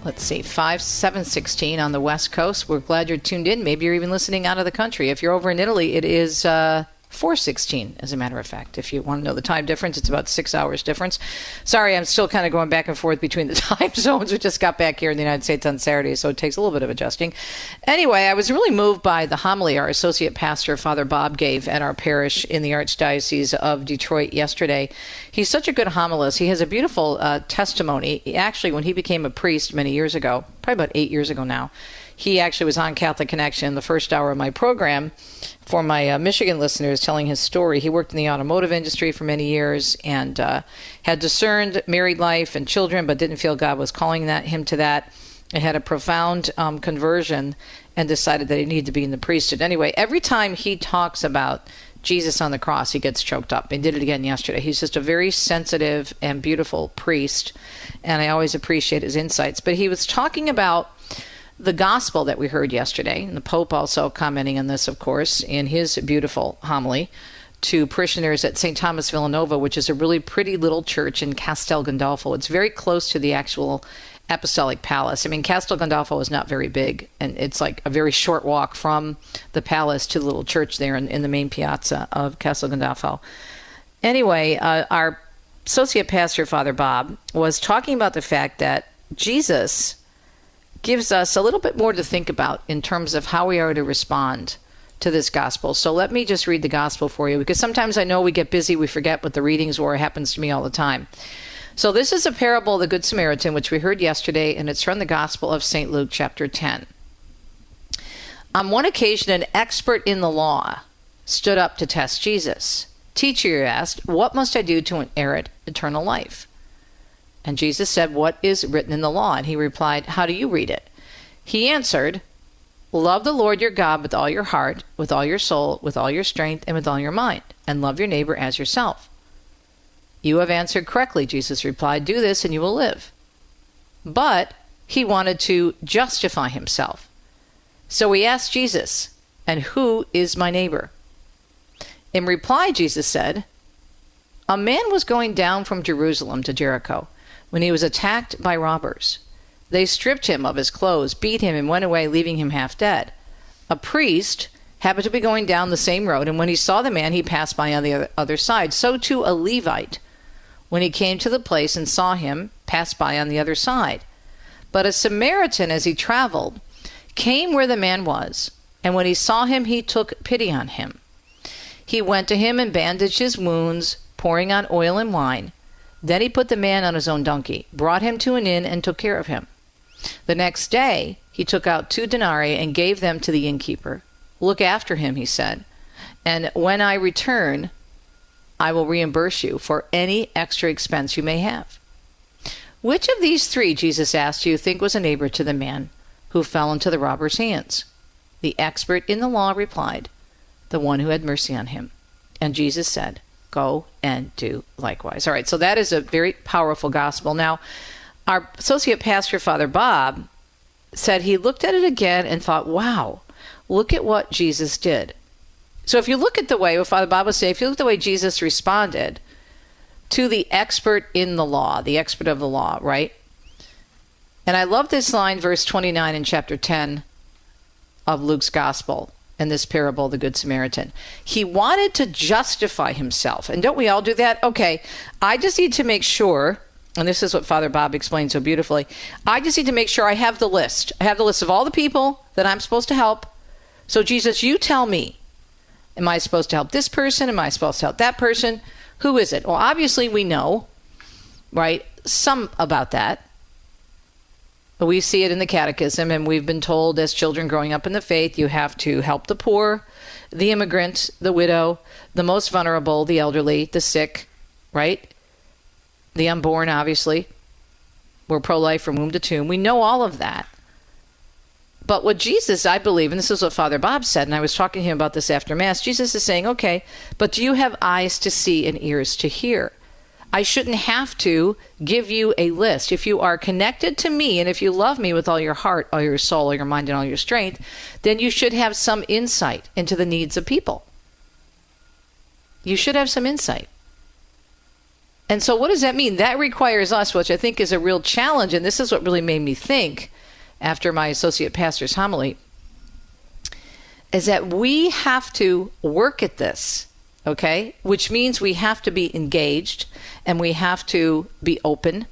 7:16 on the West Coast. We're glad you're tuned in. Maybe you're even listening out of the country. If you're over in Italy, it is 4:16, as a matter of fact. If you want to know the time difference, it's about 6 hours difference. Sorry, I'm still kind of going back and forth between the time zones. We just got back here in the United States on Saturday, so it takes a little bit of adjusting. Anyway, I was really moved by the homily our associate pastor, Father Bob, gave at our parish in the Archdiocese of Detroit yesterday. He's such a good homilist. He has a beautiful testimony. Actually, when he became a priest many years ago, probably about 8 years ago now, he actually was on Catholic Connection in the first hour of my program for my Michigan listeners, telling his story. He worked in the automotive industry for many years and had discerned married life and children, but didn't feel God was calling him to that, and had a profound conversion and decided that he needed to be in the priesthood. Anyway, every time he talks about Jesus on the cross, he gets choked up. He did it again yesterday. He's just a very sensitive and beautiful priest, and I always appreciate his insights. But he was talking about the gospel that we heard yesterday, and the Pope also commenting on this, of course, in his beautiful homily to parishioners at St. Thomas Villanova, which is a really pretty little church in Castel Gandolfo. It's very close to the actual Apostolic Palace. I mean, Castel Gandolfo is not very big, and it's like a very short walk from the palace to the little church there in the main piazza of Castel Gandolfo. Anyway, our associate pastor, Father Bob, was talking about the fact that Jesus gives us a little bit more to think about in terms of how we are to respond to this gospel. So let me just read the gospel for you, because sometimes I know we get busy, we forget what the readings were. It happens to me all the time. So this is a parable of the Good Samaritan, which we heard yesterday, and it's from the Gospel of St. Luke, chapter 10. On one occasion, an expert in the law stood up to test Jesus. Teacher, he asked, what must I do to inherit eternal life? And Jesus said, what is written in the law? And he replied, how do you read it? He answered, love the Lord your God with all your heart, with all your soul, with all your strength, and with all your mind, and love your neighbor as yourself. You have answered correctly, Jesus replied. Do this and you will live. But he wanted to justify himself. So he asked Jesus, and who is my neighbor? In reply, Jesus said, a man was going down from Jerusalem to Jericho when he was attacked by robbers. They stripped him of his clothes, beat him, and went away, leaving him half dead. A priest happened to be going down the same road, and when he saw the man, he passed by on the other side. So too a Levite, when he came to the place and saw him, passed by on the other side. But a Samaritan, as he traveled, came where the man was, and when he saw him, he took pity on him. He went to him and bandaged his wounds, pouring on oil and wine. Then he put the man on his own donkey, brought him to an inn, and took care of him. The next day, he took out 2 denarii and gave them to the innkeeper. Look after him, he said, and when I return, I will reimburse you for any extra expense you may have. Which of these 3, Jesus asked, do you think was a neighbor to the man who fell into the robber's hands? The expert in the law replied, the one who had mercy on him. And Jesus said, go and do likewise. All right, so that is a very powerful gospel. Now, our associate pastor, Father Bob, said he looked at it again and thought, wow, look at what Jesus did. So if you look at the way, what Father Bob would say, if you look at the way Jesus responded to the expert in the law, the expert of the law, right? And I love this line, verse 29 in chapter 10 of Luke's Gospel, in this parable, the Good Samaritan. He wanted to justify himself. And don't we all do that? Okay, I just need to make sure, and this is what Father Bob explained so beautifully, I just need to make sure I have the list. I have the list of all the people that I'm supposed to help. So Jesus, you tell me, am I supposed to help this person? Am I supposed to help that person? Who is it? Well, obviously we know, right, some about that. We see it in the catechism, and we've been told as children growing up in the faith, you have to help the poor, the immigrant, the widow, the most vulnerable, the elderly, the sick, right? The unborn, obviously. We're pro-life from womb to tomb. We know all of that. But what Jesus, I believe, and this is what Father Bob said, and I was talking to him about this after Mass, Jesus is saying, okay, but do you have eyes to see and ears to hear? I shouldn't have to give you a list. If you are connected to me, and if you love me with all your heart, all your soul, all your mind, and all your strength, then you should have some insight into the needs of people. You should have some insight. And so what does that mean? That requires us, which I think is a real challenge, and this is what really made me think after my associate pastor's homily, is that we have to work at this, okay? Which means we have to be engaged and we have to be open,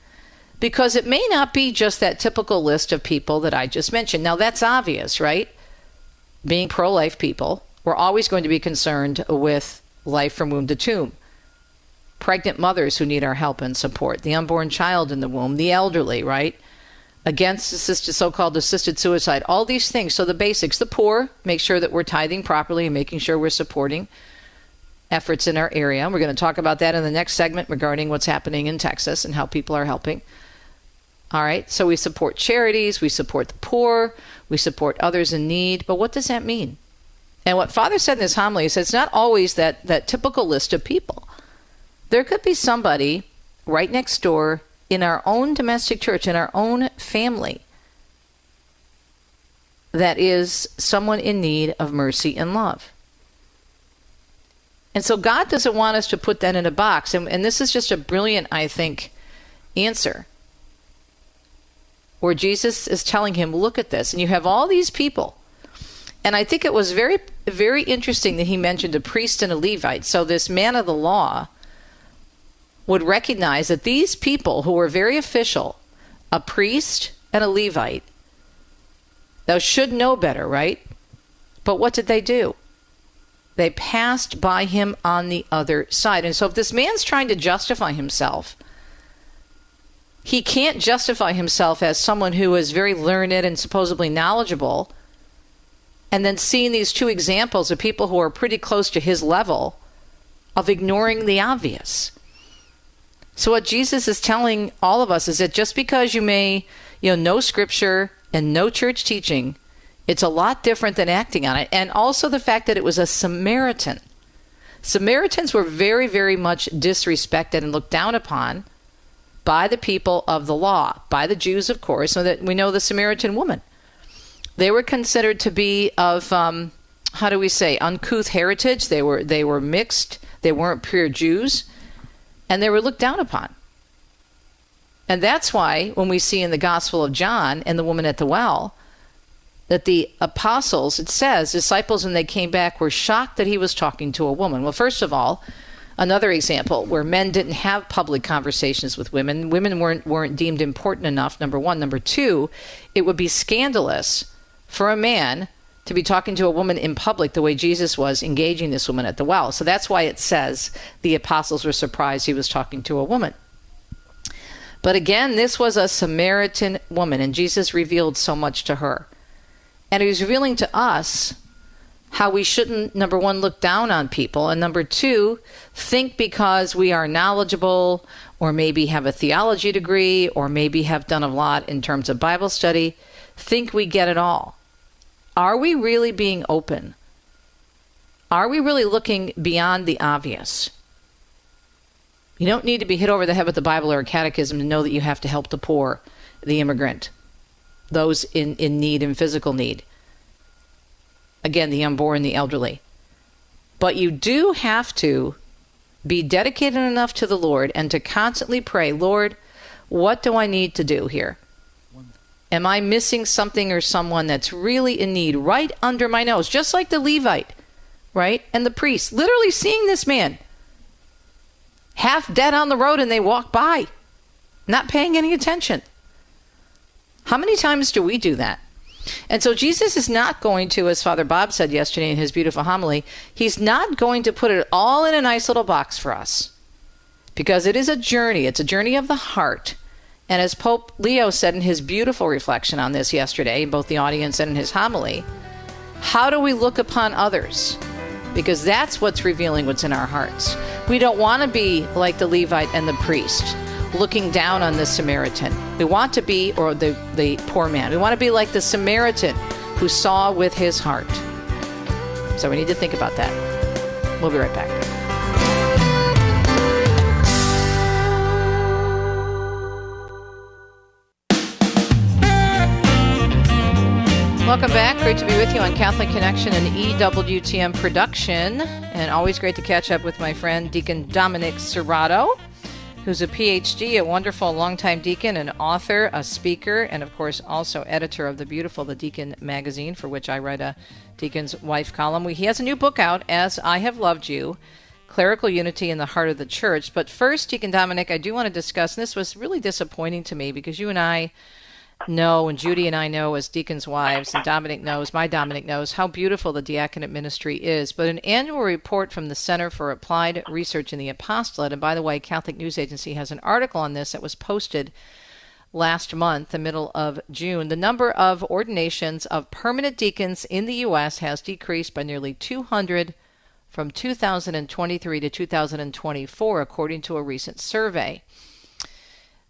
because it may not be just that typical list of people that I just mentioned. Now, that's obvious, right? Being pro-life people, we're always going to be concerned with life from womb to tomb. Pregnant mothers who need our help and support, the unborn child in the womb, the elderly, right? against so-called assisted suicide, all these things. So the basics, the poor, make sure that we're tithing properly and making sure we're supporting efforts in our area. We're going to talk about that in the next segment regarding what's happening in Texas and how people are helping. All right, so we support charities, we support the poor, we support others in need. But what does that mean? And what Father said in his homily is it's not always that typical list of people. There could be somebody right next door in our own domestic church, in our own family, that is someone in need of mercy and love. And so God doesn't want us to put that in a box. And this is just a brilliant, I think, answer, where Jesus is telling him, look at this. And you have all these people. And I think it was very, very interesting that he mentioned a priest and a Levite. So this man of the law would recognize that these people who were very official, a priest and a Levite, those should know better, right? But what did they do? They passed by him on the other side. And so if this man's trying to justify himself, he can't justify himself as someone who is very learned and supposedly knowledgeable, and then seeing these two examples of people who are pretty close to his level of ignoring the obvious. So what Jesus is telling all of us is that just because you may, know scripture and know church teaching, it's a lot different than acting on it. And also the fact that it was a Samaritan. Samaritans were very, very much disrespected and looked down upon by the people of the law, by the Jews, of course, so that we know the Samaritan woman. They were considered to be of, uncouth heritage. They were mixed. They weren't pure Jews. And they were looked down upon. And that's why when we see in the Gospel of John and the woman at the well, that the apostles, it says, disciples, when they came back, were shocked that he was talking to a woman. Well, first of all, another example where men didn't have public conversations with women. Women weren't deemed important enough, number one. Number two, it would be scandalous for a man to be talking to a woman in public the way Jesus was engaging this woman at the well. So that's why it says the apostles were surprised he was talking to a woman. But again, this was a Samaritan woman, and Jesus revealed so much to her. And he was revealing to us how we shouldn't, number one, look down on people, and number two, think because we are knowledgeable or maybe have a theology degree or maybe have done a lot in terms of Bible study, think we get it all. Are we really being open? Are we really looking beyond the obvious? You don't need to be hit over the head with the Bible or a catechism to know that you have to help the poor, the immigrant, those in need and physical need. Again, the unborn, the elderly. But you do have to be dedicated enough to the Lord and to constantly pray, Lord, what do I need to do here? Am I missing something or someone that's really in need right under my nose? Just like the Levite, right? And the priest, literally seeing this man half dead on the road and they walk by, not paying any attention. How many times do we do that? And so Jesus is not going to, as Father Bob said yesterday in his beautiful homily, he's not going to put it all in a nice little box for us, because it is a journey. It's a journey of the heart. And as Pope Leo said in his beautiful reflection on this yesterday, both the audience and in his homily, how do we look upon others? Because that's what's revealing what's in our hearts. We don't want to be like the Levite and the priest, looking down on the Samaritan. We want to be, or the poor man, we want to be like the Samaritan who saw with his heart. So we need to think about that. We'll be right back. Welcome back. Great to be with you on Catholic Connection and EWTN production. And always great to catch up with my friend Deacon Dominic Cerrato, who's a PhD, a wonderful longtime deacon, an author, a speaker, and of course also editor of the beautiful The Deacon magazine, for which I write a Deacon's Wife column. He has a new book out, As I Have Loved You, Clerical Unity in the Heart of the Church. But first, Deacon Dominic, I do want to discuss, and this was really disappointing to me because you and I know, and Judy and I know as deacons' wives, and Dominic knows how beautiful the diaconate ministry is. But an annual report from the Center for Applied Research in the Apostolate, and by the way, Catholic News Agency has an article on this that was posted last month, the middle of June, the number of ordinations of permanent deacons in the U.S. has decreased by nearly 200 from 2023 to 2024, according to a recent survey.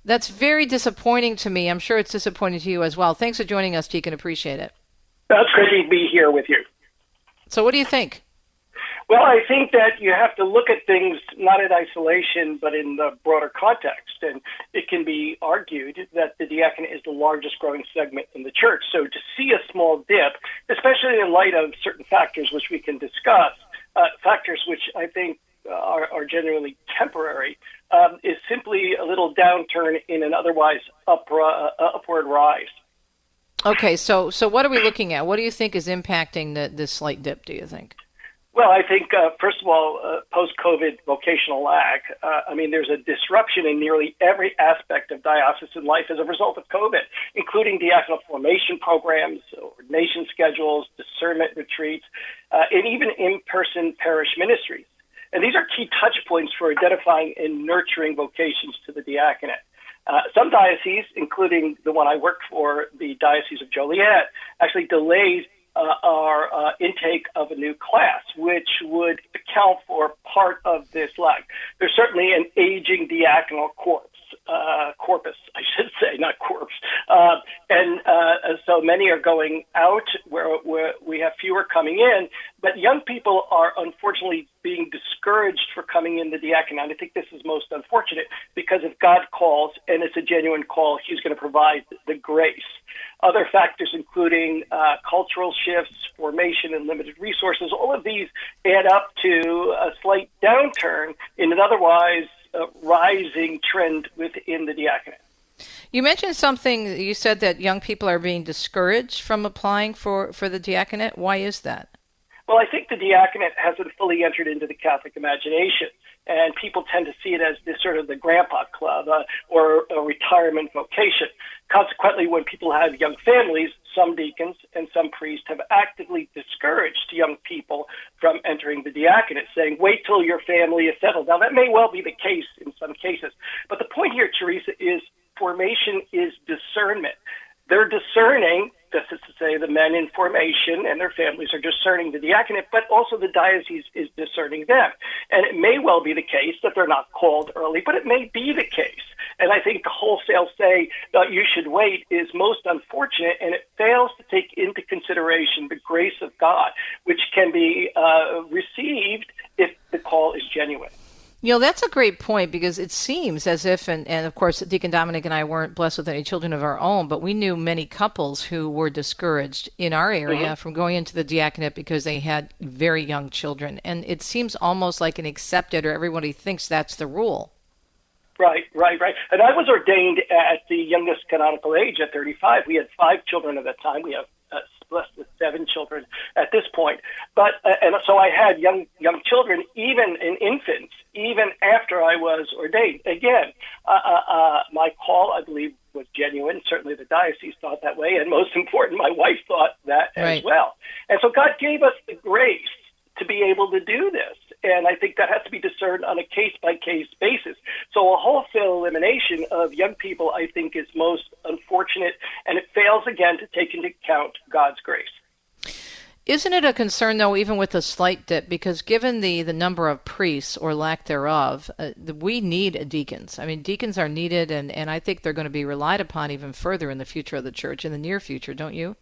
That's very disappointing to me. I'm sure it's disappointing to you as well. Thanks for joining us, Deacon. Appreciate it. That's great to be here with you. So what do you think? Well, I think that you have to look at things not in isolation, but in the broader context. And it can be argued that the diaconate is the largest growing segment in the church. So to see a small dip, especially in light of certain factors which we can discuss, factors which I think are genuinely temporary, is simply a little downturn in an otherwise upward rise. Okay, so what are we looking at? What do you think is impacting this slight dip, do you think? Well, I think, first of all, post-COVID vocational lag. There's a disruption in nearly every aspect of diocesan life as a result of COVID, including diaconal formation programs, ordination schedules, discernment retreats, and even in-person parish ministries. And these are key touch points for identifying and nurturing vocations to the diaconate. Some dioceses, including the one I work for, the Diocese of Joliet, actually delays our intake of a new class, which would account for part of this lag. There's certainly an aging diaconal corpus, I should say, not corpse. So many are going out where we have fewer coming in, but young people are unfortunately being discouraged for coming in the diaconate. I think this is most unfortunate because if God calls and it's a genuine call, he's going to provide the grace. Other factors, including cultural shifts, formation, and limited resources, all of these add up to a slight downturn in an otherwise rising trend within the diaconate. You mentioned something, you said that young people are being discouraged from applying for the diaconate. Why is that? Well, I think the diaconate hasn't fully entered into the Catholic imagination, and people tend to see it as this sort of the grandpa club or a retirement vocation. Consequently, when people have young families, some deacons and some priests have actively discouraged young people from entering the diaconate, saying, wait till your family is settled. Now, that may well be the case in some cases, but the point here, Teresa, is formation is discernment. They're discerning, this is to say the men in formation and their families are discerning the diaconate, but also the diocese is discerning them. And it may well be the case that they're not called early, but it may be the case. And I think the wholesale say that you should wait is most unfortunate, and it fails to take into consideration the grace of God, which can be received if the call is genuine. That's a great point, because it seems as if, and of course, Deacon Dominic and I weren't blessed with any children of our own, but we knew many couples who were discouraged in our area from going into the diaconate because they had very young children. And it seems almost like an accepted, or everybody thinks that's the rule. Right. And I was ordained at the youngest canonical age at 35. We had 5 children at that time. We have blessed with 7 children at this point. But and so I had young children, even in infants, even after I was ordained. Again, my call, I believe, was genuine. Certainly the diocese thought that way. And most important, my wife thought that as well. And so God gave us the grace to be able to do this. And I think that has to be discerned on a case-by-case basis. So a wholesale elimination of young people, I think, is most unfortunate, and it fails, again, to take into account God's grace. Isn't it a concern, though, even with a slight dip, because given the number of priests, or lack thereof, we need deacons. I mean, deacons are needed, and I think they're going to be relied upon even further in the future of the church, in the near future, don't you?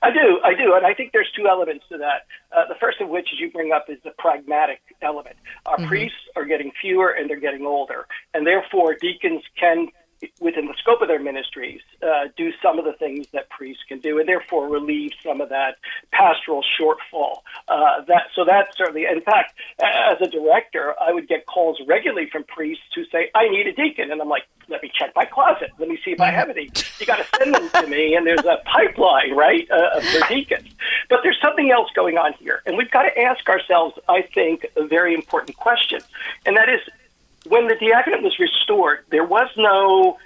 I do, and I think there's 2 elements to that. The first of which, as you bring up, is the pragmatic element. Our priests are getting fewer and they're getting older, and therefore deacons can, within the scope of their ministries, do some of the things that priests can do, and therefore relieve some of that pastoral shortfall. That's certainly, in fact, as a director, I would get calls regularly from priests who say, I need a deacon, and I'm like, let me check my closet. Let me see if I have any. You got to send them to me, and there's a pipeline, right, of the deacons. But there's something else going on here, and we've got to ask ourselves, I think, a very important question, and that is, when the diaconate was restored, there was no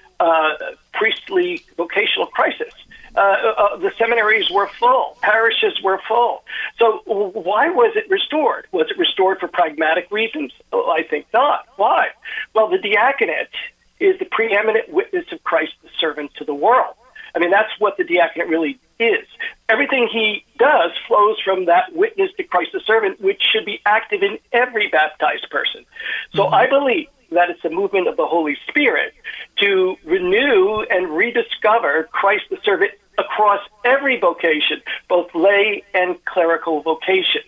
priestly vocational crisis. The seminaries were full. Parishes were full. So why was it restored? Was it restored for pragmatic reasons? I think not. Why? Well, the diaconate is the preeminent witness of Christ the servant to the world. I mean, that's what the diaconate really is. Everything he does flows from that witness to Christ the servant, which should be active in every baptized person. So I believe that it's a movement of the Holy Spirit to renew and rediscover Christ the servant across every vocation, both lay and clerical vocations.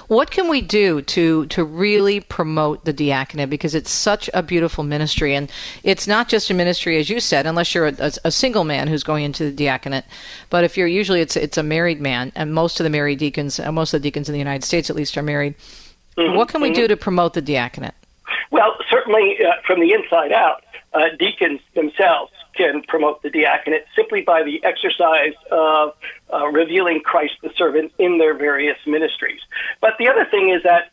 What can we do to really promote the diaconate? Because it's such a beautiful ministry, and it's not just a ministry, as you said, unless you're a single man who's going into the diaconate. But if you're usually it's a married man, and most of the married deacons, most of the deacons in the United States at least, are married. What can we do to promote the diaconate? Well, certainly from the inside out, deacons themselves can promote the diaconate simply by the exercise of revealing Christ the servant in their various ministries. But the other thing is that,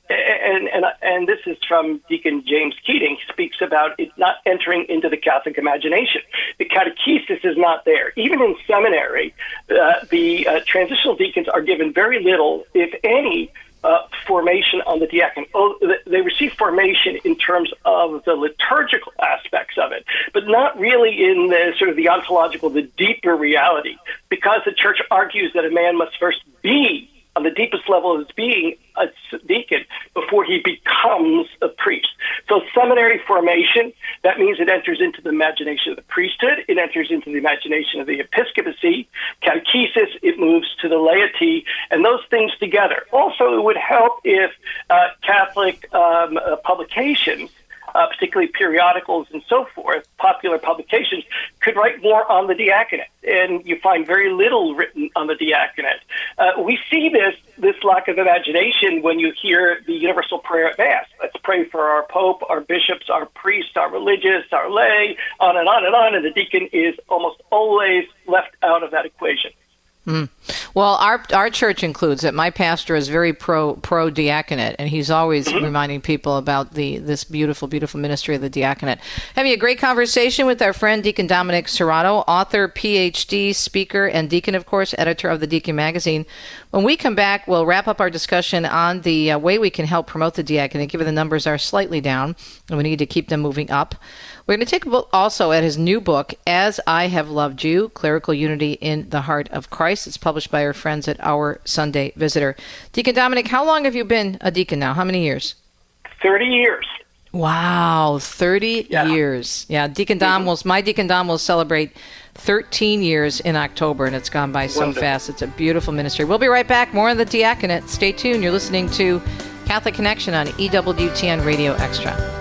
and this is from Deacon James Keating, he speaks about it not entering into the Catholic imagination. The catechesis is not there. Even in seminary, the transitional deacons are given very little, if any, formation on the diaconate. They receive formation in terms of the liturgical aspects of it, but not really in the sort of the ontological, the deeper reality, because the church argues that a man must first be, on the deepest level of his being, a deacon before he becomes a priest. So seminary formation, that means it enters into the imagination of the priesthood, it enters into the imagination of the episcopacy. Catechesis, it moves to the laity, and those things together. Also, it would help if Catholic publications, particularly periodicals and so forth, popular publications, could write more on the diaconate. And you find very little written on the diaconate. We see this lack of imagination when you hear the universal prayer at Mass. Let's pray for our Pope, our bishops, our priests, our religious, our lay, on and on and on. And the deacon is almost always left out of that equation. Well, our church includes it. My pastor is very pro diaconate, and he's always reminding people about this beautiful ministry of the diaconate. Having a great conversation with our friend Deacon Dominic Cerrato, author, PhD, speaker, and deacon, of course, editor of the Deacon magazine. When we come back, we'll wrap up our discussion on the way we can help promote the diaconate, given the numbers are slightly down, and we need to keep them moving up. We're going to take a look also at his new book, As I Have Loved You, Clerical Unity in the Heart of Christ. It's published by our friends at Our Sunday Visitor. Deacon Dominic, how long have you been a deacon now? How many years? 30 years. Wow, 30 years. Yeah, Deacon Dom my Deacon Dom will celebrate 13 years in October, and it's gone by so fast. It's a beautiful ministry. We'll be right back. More on the diaconate. Stay tuned. You're listening to Catholic Connection on EWTN Radio Extra.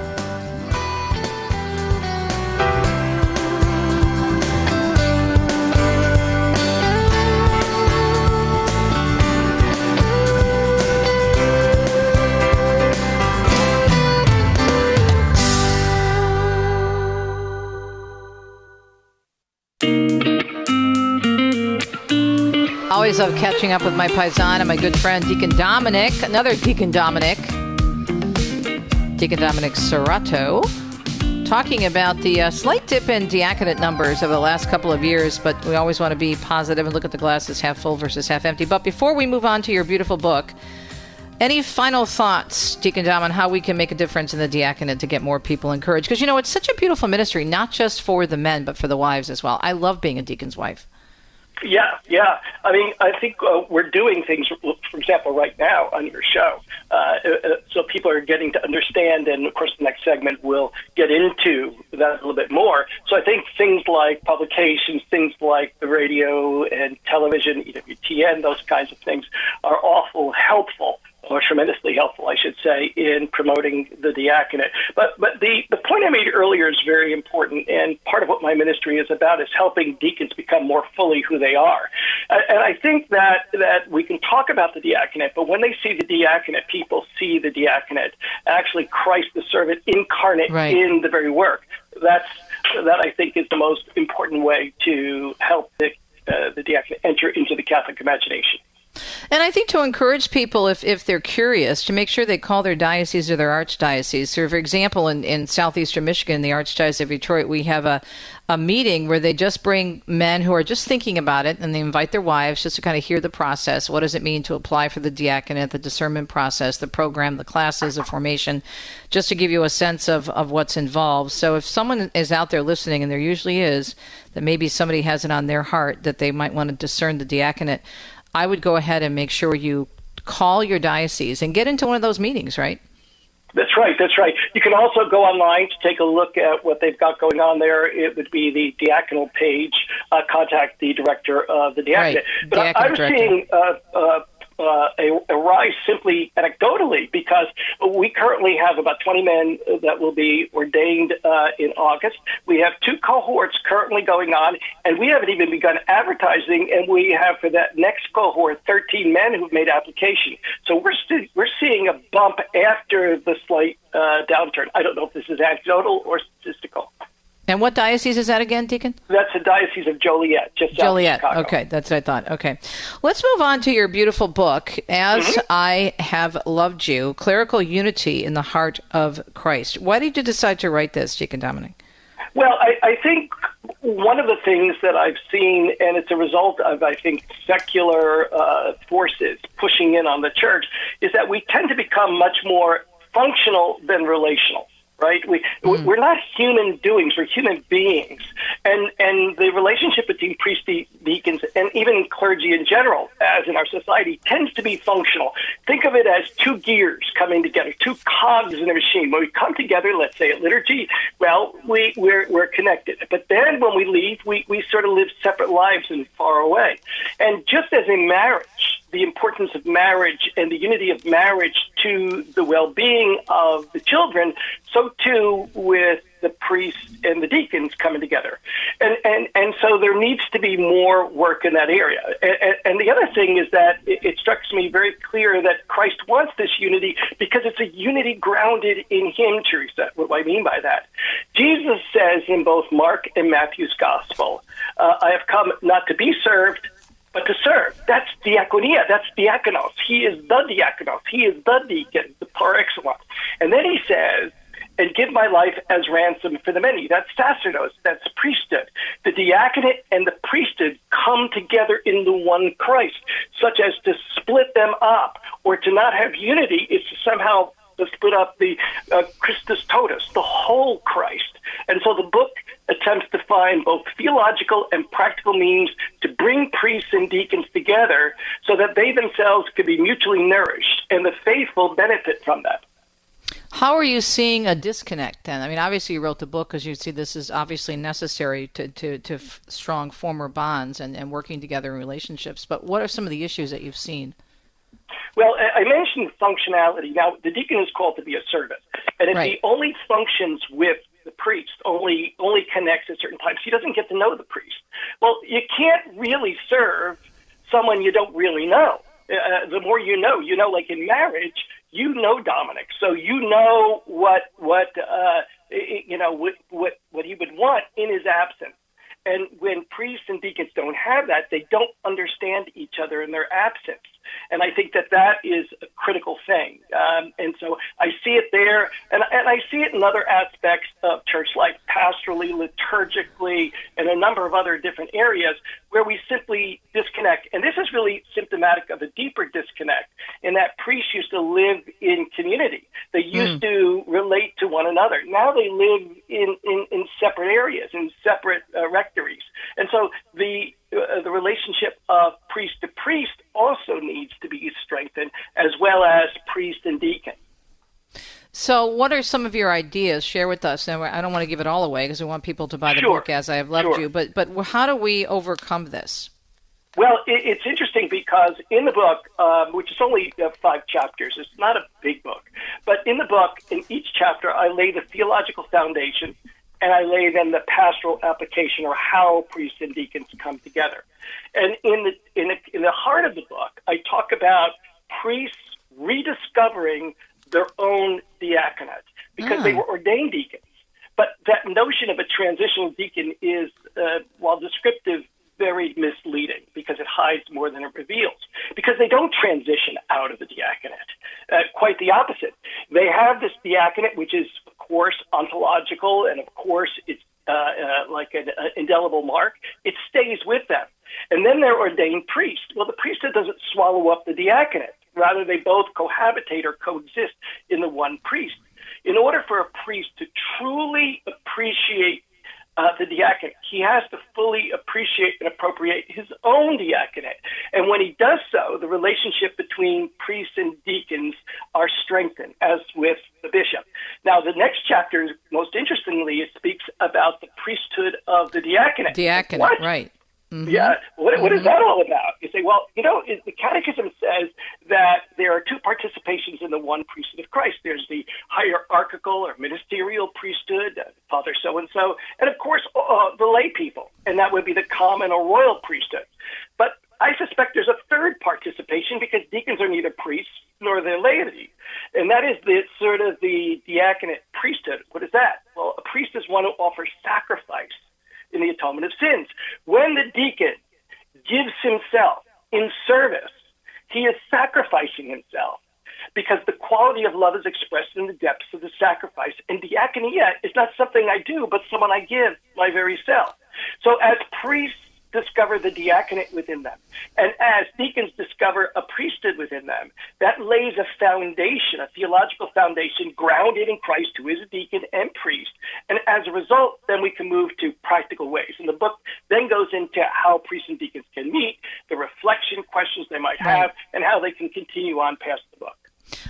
Always love catching up with my paisan and my good friend Deacon Dominic, another Deacon Dominic Cerrato, talking about the slight dip in diaconate numbers over the last couple of years, but we always want to be positive and look at the glass as half full versus half empty. But before we move on to your beautiful book, any final thoughts, Deacon Dom, on how we can make a difference in the diaconate to get more people encouraged? Because, it's such a beautiful ministry, not just for the men, but for the wives as well. I love being a deacon's wife. Yeah. I mean, I think we're doing things, for example, right now on your show, so people are getting to understand, and of course the next segment will get into that a little bit more. So I think things like publications, things like the radio and television, EWTN, those kinds of things are awful helpful, or tremendously helpful, I should say, in promoting the diaconate. But the point I made earlier is very important, and part of what my ministry is about is helping deacons become more fully who they are. And I think that we can talk about the diaconate, but when they see the diaconate, people see the diaconate, actually Christ the servant incarnate in the very work. That I think is the most important way to help the diaconate enter into the Catholic imagination. And I think to encourage people, if they're curious, to make sure they call their diocese or their archdiocese. So, for example, in southeastern Michigan, the Archdiocese of Detroit, we have a meeting where they just bring men who are just thinking about it, and they invite their wives just to kind of hear the process. What does it mean to apply for the diaconate, the discernment process, the program, the classes, the formation, just to give you a sense of what's involved. So if someone is out there listening, and there usually is, that maybe somebody has it on their heart that they might want to discern the diaconate, I would go ahead and make sure you call your diocese and get into one of those meetings, right? That's right. That's right. You can also go online to take a look at what they've got going on there. It would be the diaconal page. Contact the director of the diaconate. Right. But I was seeing a rise simply anecdotally, because we currently have about 20 men that will be ordained in August. We have 2 cohorts currently going on, and we haven't even begun advertising, and we have for that next cohort 13 men who've made application. So we're seeing a bump after the slight downturn. I don't know if this is anecdotal or statistical. And what diocese is that again, Deacon? That's the Diocese of Joliet, just south of Chicago. Okay, that's what I thought. Okay. Let's move on to your beautiful book, As I Have Loved You, Clerical Unity in the Heart of Christ. Why did you decide to write this, Deacon Dominic? Well, I think one of the things that I've seen, and it's a result of, I think, secular forces pushing in on the church, is that we tend to become much more functional than relational. Right? We're not human doings, we're human beings. And the relationship between priests, deacons, and even clergy in general, as in our society, tends to be functional. Think of it as 2 gears coming together, 2 cogs in a machine. When we come together, let's say at liturgy, well, we're connected. But then when we leave, we sort of live separate lives and far away. And just as in marriage, the importance of marriage and the unity of marriage to the well-being of the children, so too with the priests and the deacons coming together. And so there needs to be more work in that area. And the other thing is that it strikes me very clear that Christ wants this unity because it's a unity grounded in Him, Teresa. What do I mean by that? Jesus says in both Mark and Matthew's Gospel, I have come not to be served, but to serve. That's diakonia. That's diakonos. He is the diakonos. He is the deacon, the par excellence. And then he says, and give my life as ransom for the many. That's sacerdos. That's priesthood. The diaconate and the priesthood come together in the one Christ, such as to split them up or to not have unity is to somehow to split up the Christus totus, the whole Christ. And so the book attempts to find both theological and practical means to bring priests and deacons together so that they themselves could be mutually nourished and the faithful benefit from that. How are you seeing a disconnect then? I mean, obviously you wrote the book because you see this is obviously necessary to strong former bonds and working together in relationships. But what are some of the issues that you've seen? Well, I mentioned functionality. Now, the deacon is called to be a servant. And if he only functions with the priest, only connects at certain times, he doesn't get to know the priest. Well, you can't really serve someone you don't really know. The more you know, like in marriage, you know Dominic, so you know what he would want in his absence. And when priests and deacons don't have that, they don't understand each other in their absence. And I think that is a critical thing. And so I see it there, and I see it in other aspects of church life, pastorally, liturgically, and a number of other different areas where we simply disconnect. And this is really symptomatic of a deeper disconnect in that priests used to live in community. They used to relate to one another. Now they live in separate areas, in separate rectories. And so the relationship of priest to priest also needs to be strengthened, as well as priest and deacon. So what are some of your ideas? Share with us. Now, I don't want to give it all away because we want people to buy the book, As I Have Loved You. But how do we overcome this? Well, it's interesting because in the book, which is only 5 chapters, it's not a big book. But in the book, in each chapter, I lay the theological foundation, and I lay then the pastoral application, or how priests and deacons come together. And in the heart of the book, I talk about priests rediscovering their own diaconate because they were ordained deacons. But that notion of a transitional deacon is, while descriptive, very misleading because it hides more than it reveals. because they don't transition out of the diaconate. Quite the opposite. They have this diaconate, which is, of course, ontological, and of course, it's like an indelible mark. It stays with them. And then they're ordained priests. Well, the priesthood doesn't swallow up the diaconate. Rather, they both cohabitate or coexist in the one priest. In order for a priest to truly appreciate the diaconate, he has to fully appreciate and appropriate his own diaconate. And when he does so, the relationship between priests and deacons are strengthened, as with the bishop. Now, the next chapter, most interestingly, it speaks about the priesthood of the diaconate. Diaconate, what? right. Mm-hmm. Yeah, what is that all about? You say, well, the Catechism says that there are two participations in the one priesthood of Christ. There's the hierarchical or ministerial priesthood, Father so-and-so, and of course, the lay people, and that would be the common or royal priesthood. But I suspect there's a third participation because deacons are neither priests nor their laity, and that is the sort of the diaconate priesthood. What is that? Well, a priest is one who offers sacrifice in the atonement of sins. When the deacon gives himself in service, he is sacrificing himself because the quality of love is expressed in the depths of the sacrifice. And diaconia is not something I do, but someone I give my very self. So as priests discover the diaconate within them, and as deacons discover a priesthood within them, that lays a foundation, a theological foundation grounded in Christ, who is a deacon and priest. And as a result, then we can move to practical ways. And the book then goes into how priests and deacons can meet, the reflection questions they might have, and how they can continue on past the book.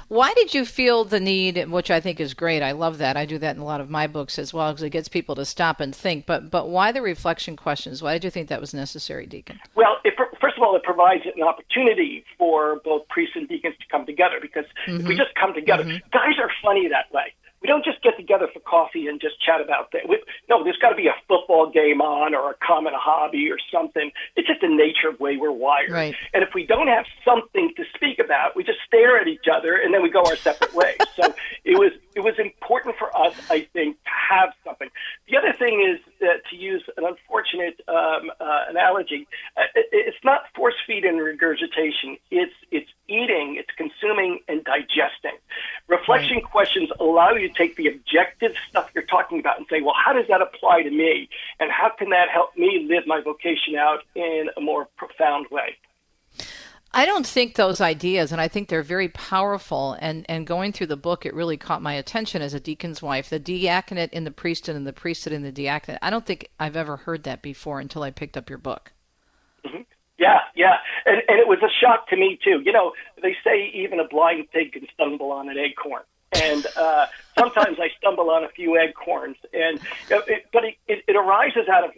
Why did you feel the need, which I think is great, I love that, I do that in a lot of my books as well, because it gets people to stop and think, but why the reflection questions? Why did you think that was necessary, Deacon? Well, first of all, it provides an opportunity for both priests and deacons to come together, because if we just come together, guys are funny that way. We don't just get together for coffee and just chat about things. No, there's got to be a football game on or a common hobby or something. It's just the nature of the way we're wired. Right. And if we don't have something to speak about, we just stare at each other and then we go our separate ways. So it was important for us, I think, to have something. The other thing is to use an unfortunate analogy. It's not force feed and regurgitation. It's eating, it's consuming and digesting. Reflection questions allow you to take the objective stuff you're talking about and say, well, how does that apply to me? And how can that help me live my vocation out in a more profound way? I don't think those ideas, and I think they're very powerful, and going through the book, it really caught my attention as a deacon's wife, the diaconate in the priesthood and the priesthood in the diaconate. I don't think I've ever heard that before until I picked up your book. Mm-hmm. Yeah. And it was a shock to me, too. They say even a blind pig can stumble on an acorn. And sometimes I stumble on a few acorns. But it arises out of,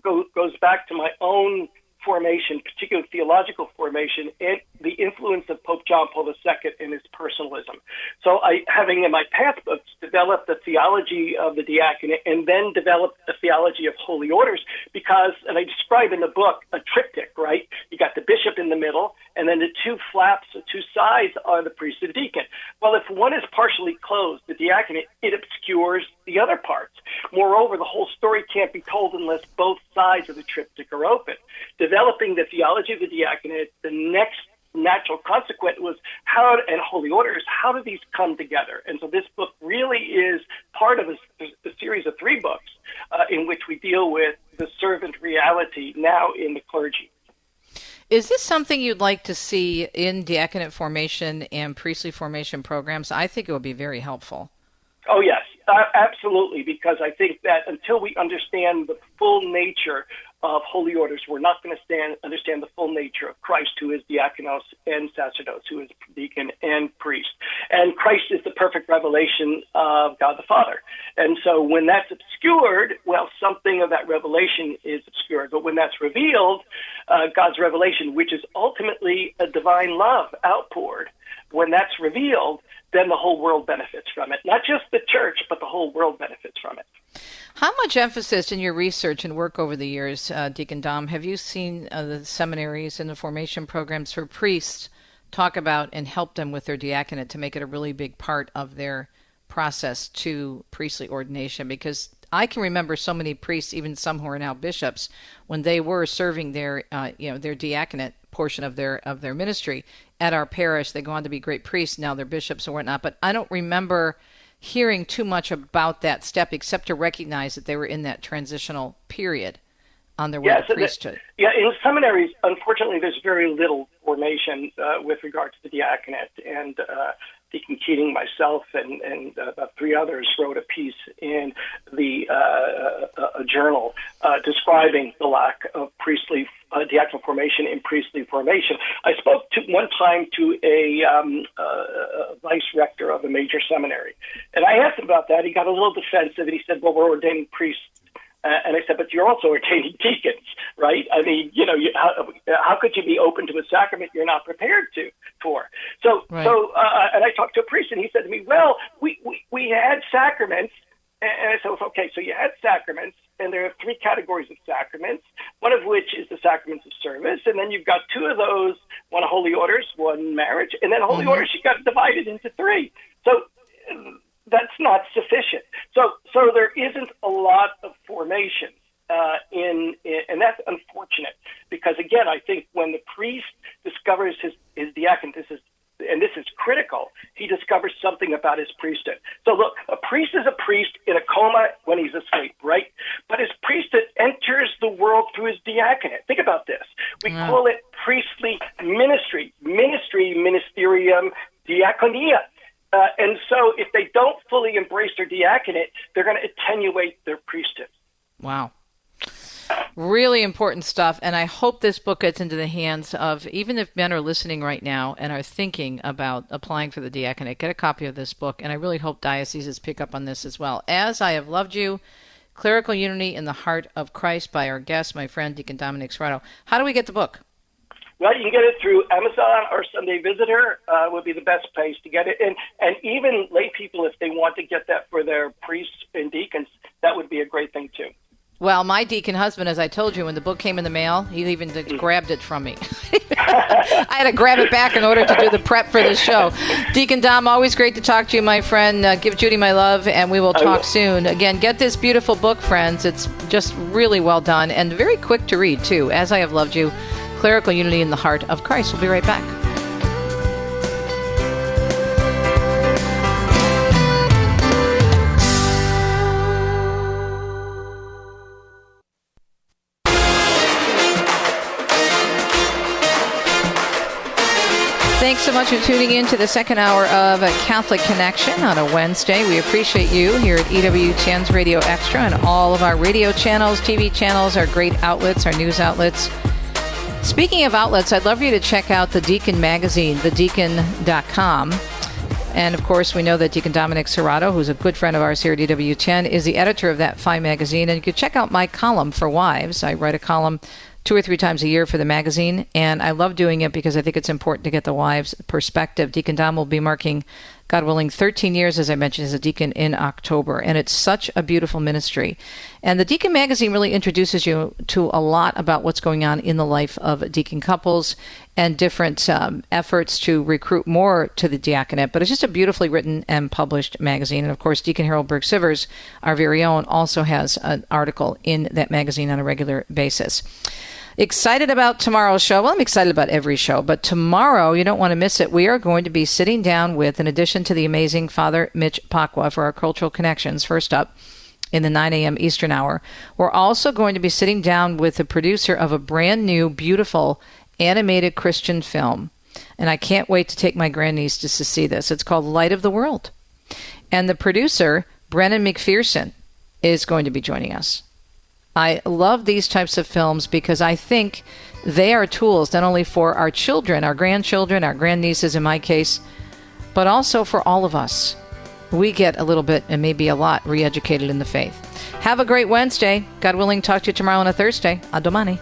goes back to my own formation, particularly theological formation, and the influence of Pope John Paul II and his personalism. So having in my path books developed the theology of the diaconate and then developed a theology of holy orders because, and I describe in the book, a triptych, right? You got the bishop in the middle, and then the two flaps, the two sides are the priest and deacon. Well, if one is partially closed, the diaconate, it obscures the other parts. Moreover, the whole story can't be told unless both sides of the triptych are open. Developing the theology of the diaconate, the next natural consequence was and holy orders, how do these come together? And so this book really is part of a series of 3 books in which we deal with the servant reality now in the clergy. Is this something you'd like to see in diaconate formation and priestly formation programs? I think it would be very helpful. Oh, yes, absolutely, because I think that until we understand the full nature of holy orders, we're not going to understand the full nature of Christ, who is diakonos and sacerdos, who is deacon and priest. And Christ is the perfect revelation of God the Father. And so when that's obscured, well, something of that revelation is obscured. But when that's revealed, God's revelation, which is ultimately a divine love outpoured, when that's revealed, then the whole world benefits from it. Not just the church, but the whole world benefits from it. How much emphasis in your research and work over the years, Deacon Dom, have you seen the seminaries and the formation programs for priests talk about and help them with their diaconate to make it a really big part of their process to priestly ordination? Because I can remember so many priests, even some who are now bishops, when they were serving their their diaconate portion of their ministry at our parish. They go on to be great priests. Now they're bishops or whatnot. But I don't remember hearing too much about that step, except to recognize that they were in that transitional period on their way to priesthood. In seminaries, unfortunately, there's very little formation with regard to the diaconate. And Deacon Keating, myself, and about 3 others wrote a piece in the a journal describing the lack of priestly diaconal formation in priestly formation. I spoke one time to a vice rector of a major seminary, and I asked him about that. He got a little defensive, and he said, "Well, we're ordaining priests." And I said, "But you're also ordaining deacons, right? I mean, how could you be open to a sacrament you're not prepared for?" So, right. And I talked to a priest, and he said to me, "Well, we had sacraments." And I said, well, "Okay, so you had sacraments, and there are 3 categories of sacraments, one of which is the sacraments of service, and then you've got 2 of those, one holy orders, one marriage, and then holy orders, you got divided into 3. So that's not sufficient. So there isn't a lot of formation and that's unfortunate, because again, I think when the priest discovers his diacon, this is critical, he discovers something about his priesthood. So look, a priest is a priest in a coma when he's asleep, right? But his priesthood enters the world through his diaconate. Think about this. We call it priestly ministry, ministerium, diaconia. And so if they don't fully embrace their diaconate, they're going to attenuate their priesthood. Wow. Really important stuff. And I hope this book gets into the hands of, even if men are listening right now and are thinking about applying for the diaconate, get a copy of this book. And I really hope dioceses pick up on this as well. As I Have Loved You, Clerical Unity in the Heart of Christ, by our guest, my friend, Deacon Dominic Cerrato. How do we get the book? Well, you can get it through Amazon or Sunday Visitor would be the best place to get it. And even lay people, if they want to get that for their priests and deacons, that would be a great thing too. Well, my deacon husband, as I told you, when the book came in the mail, he even grabbed it from me. I had to grab it back in order to do the prep for this show. Deacon Dom, always great to talk to you, my friend. Give Judy my love, and we will talk soon. Again, get this beautiful book, friends. It's just really well done and very quick to read, too. As I Have Loved You, Clerical Unity in the Heart of Christ. We'll be right back. Thanks so much for tuning in to the second hour of Catholic Connection on a Wednesday. We appreciate you here at EWTN's Radio Extra and all of our radio channels, TV channels, our great outlets, our news outlets. Speaking of outlets, I'd love for you to check out the Deacon magazine, thedeacon.com. And, of course, we know that Deacon Dominic Cerrato, who's a good friend of ours here at EWTN, is the editor of that fine magazine. And you can check out my column for wives. I write a column 2 or 3 times a year for the magazine, and I love doing it because I think it's important to get the wives' perspective. Deacon Dom will be marking, God willing, 13 years, as I mentioned, as a deacon in October, and it's such a beautiful ministry. And the Deacon magazine really introduces you to a lot about what's going on in the life of deacon couples and different efforts to recruit more to the diaconate. But it's just a beautifully written and published magazine. And, of course, Deacon Harold Berg-Sivers, our very own, also has an article in that magazine on a regular basis. Excited about tomorrow's show? Well, I'm excited about every show, but tomorrow, you don't want to miss it. We are going to be sitting down with, in addition to the amazing Father Mitch Pacwa for our Cultural Connections, first up in the 9 a.m. Eastern Hour, we're also going to be sitting down with the producer of a brand new, beautiful animated Christian film. And I can't wait to take my grandnieces to see this. It's called Light of the World. And the producer, Brennan McPherson, is going to be joining us. I love these types of films because I think they are tools not only for our children, our grandchildren, our grandnieces in my case, but also for all of us. We get a little bit and maybe a lot re-educated in the faith. Have a great Wednesday. God willing, talk to you tomorrow on a Thursday. A domani.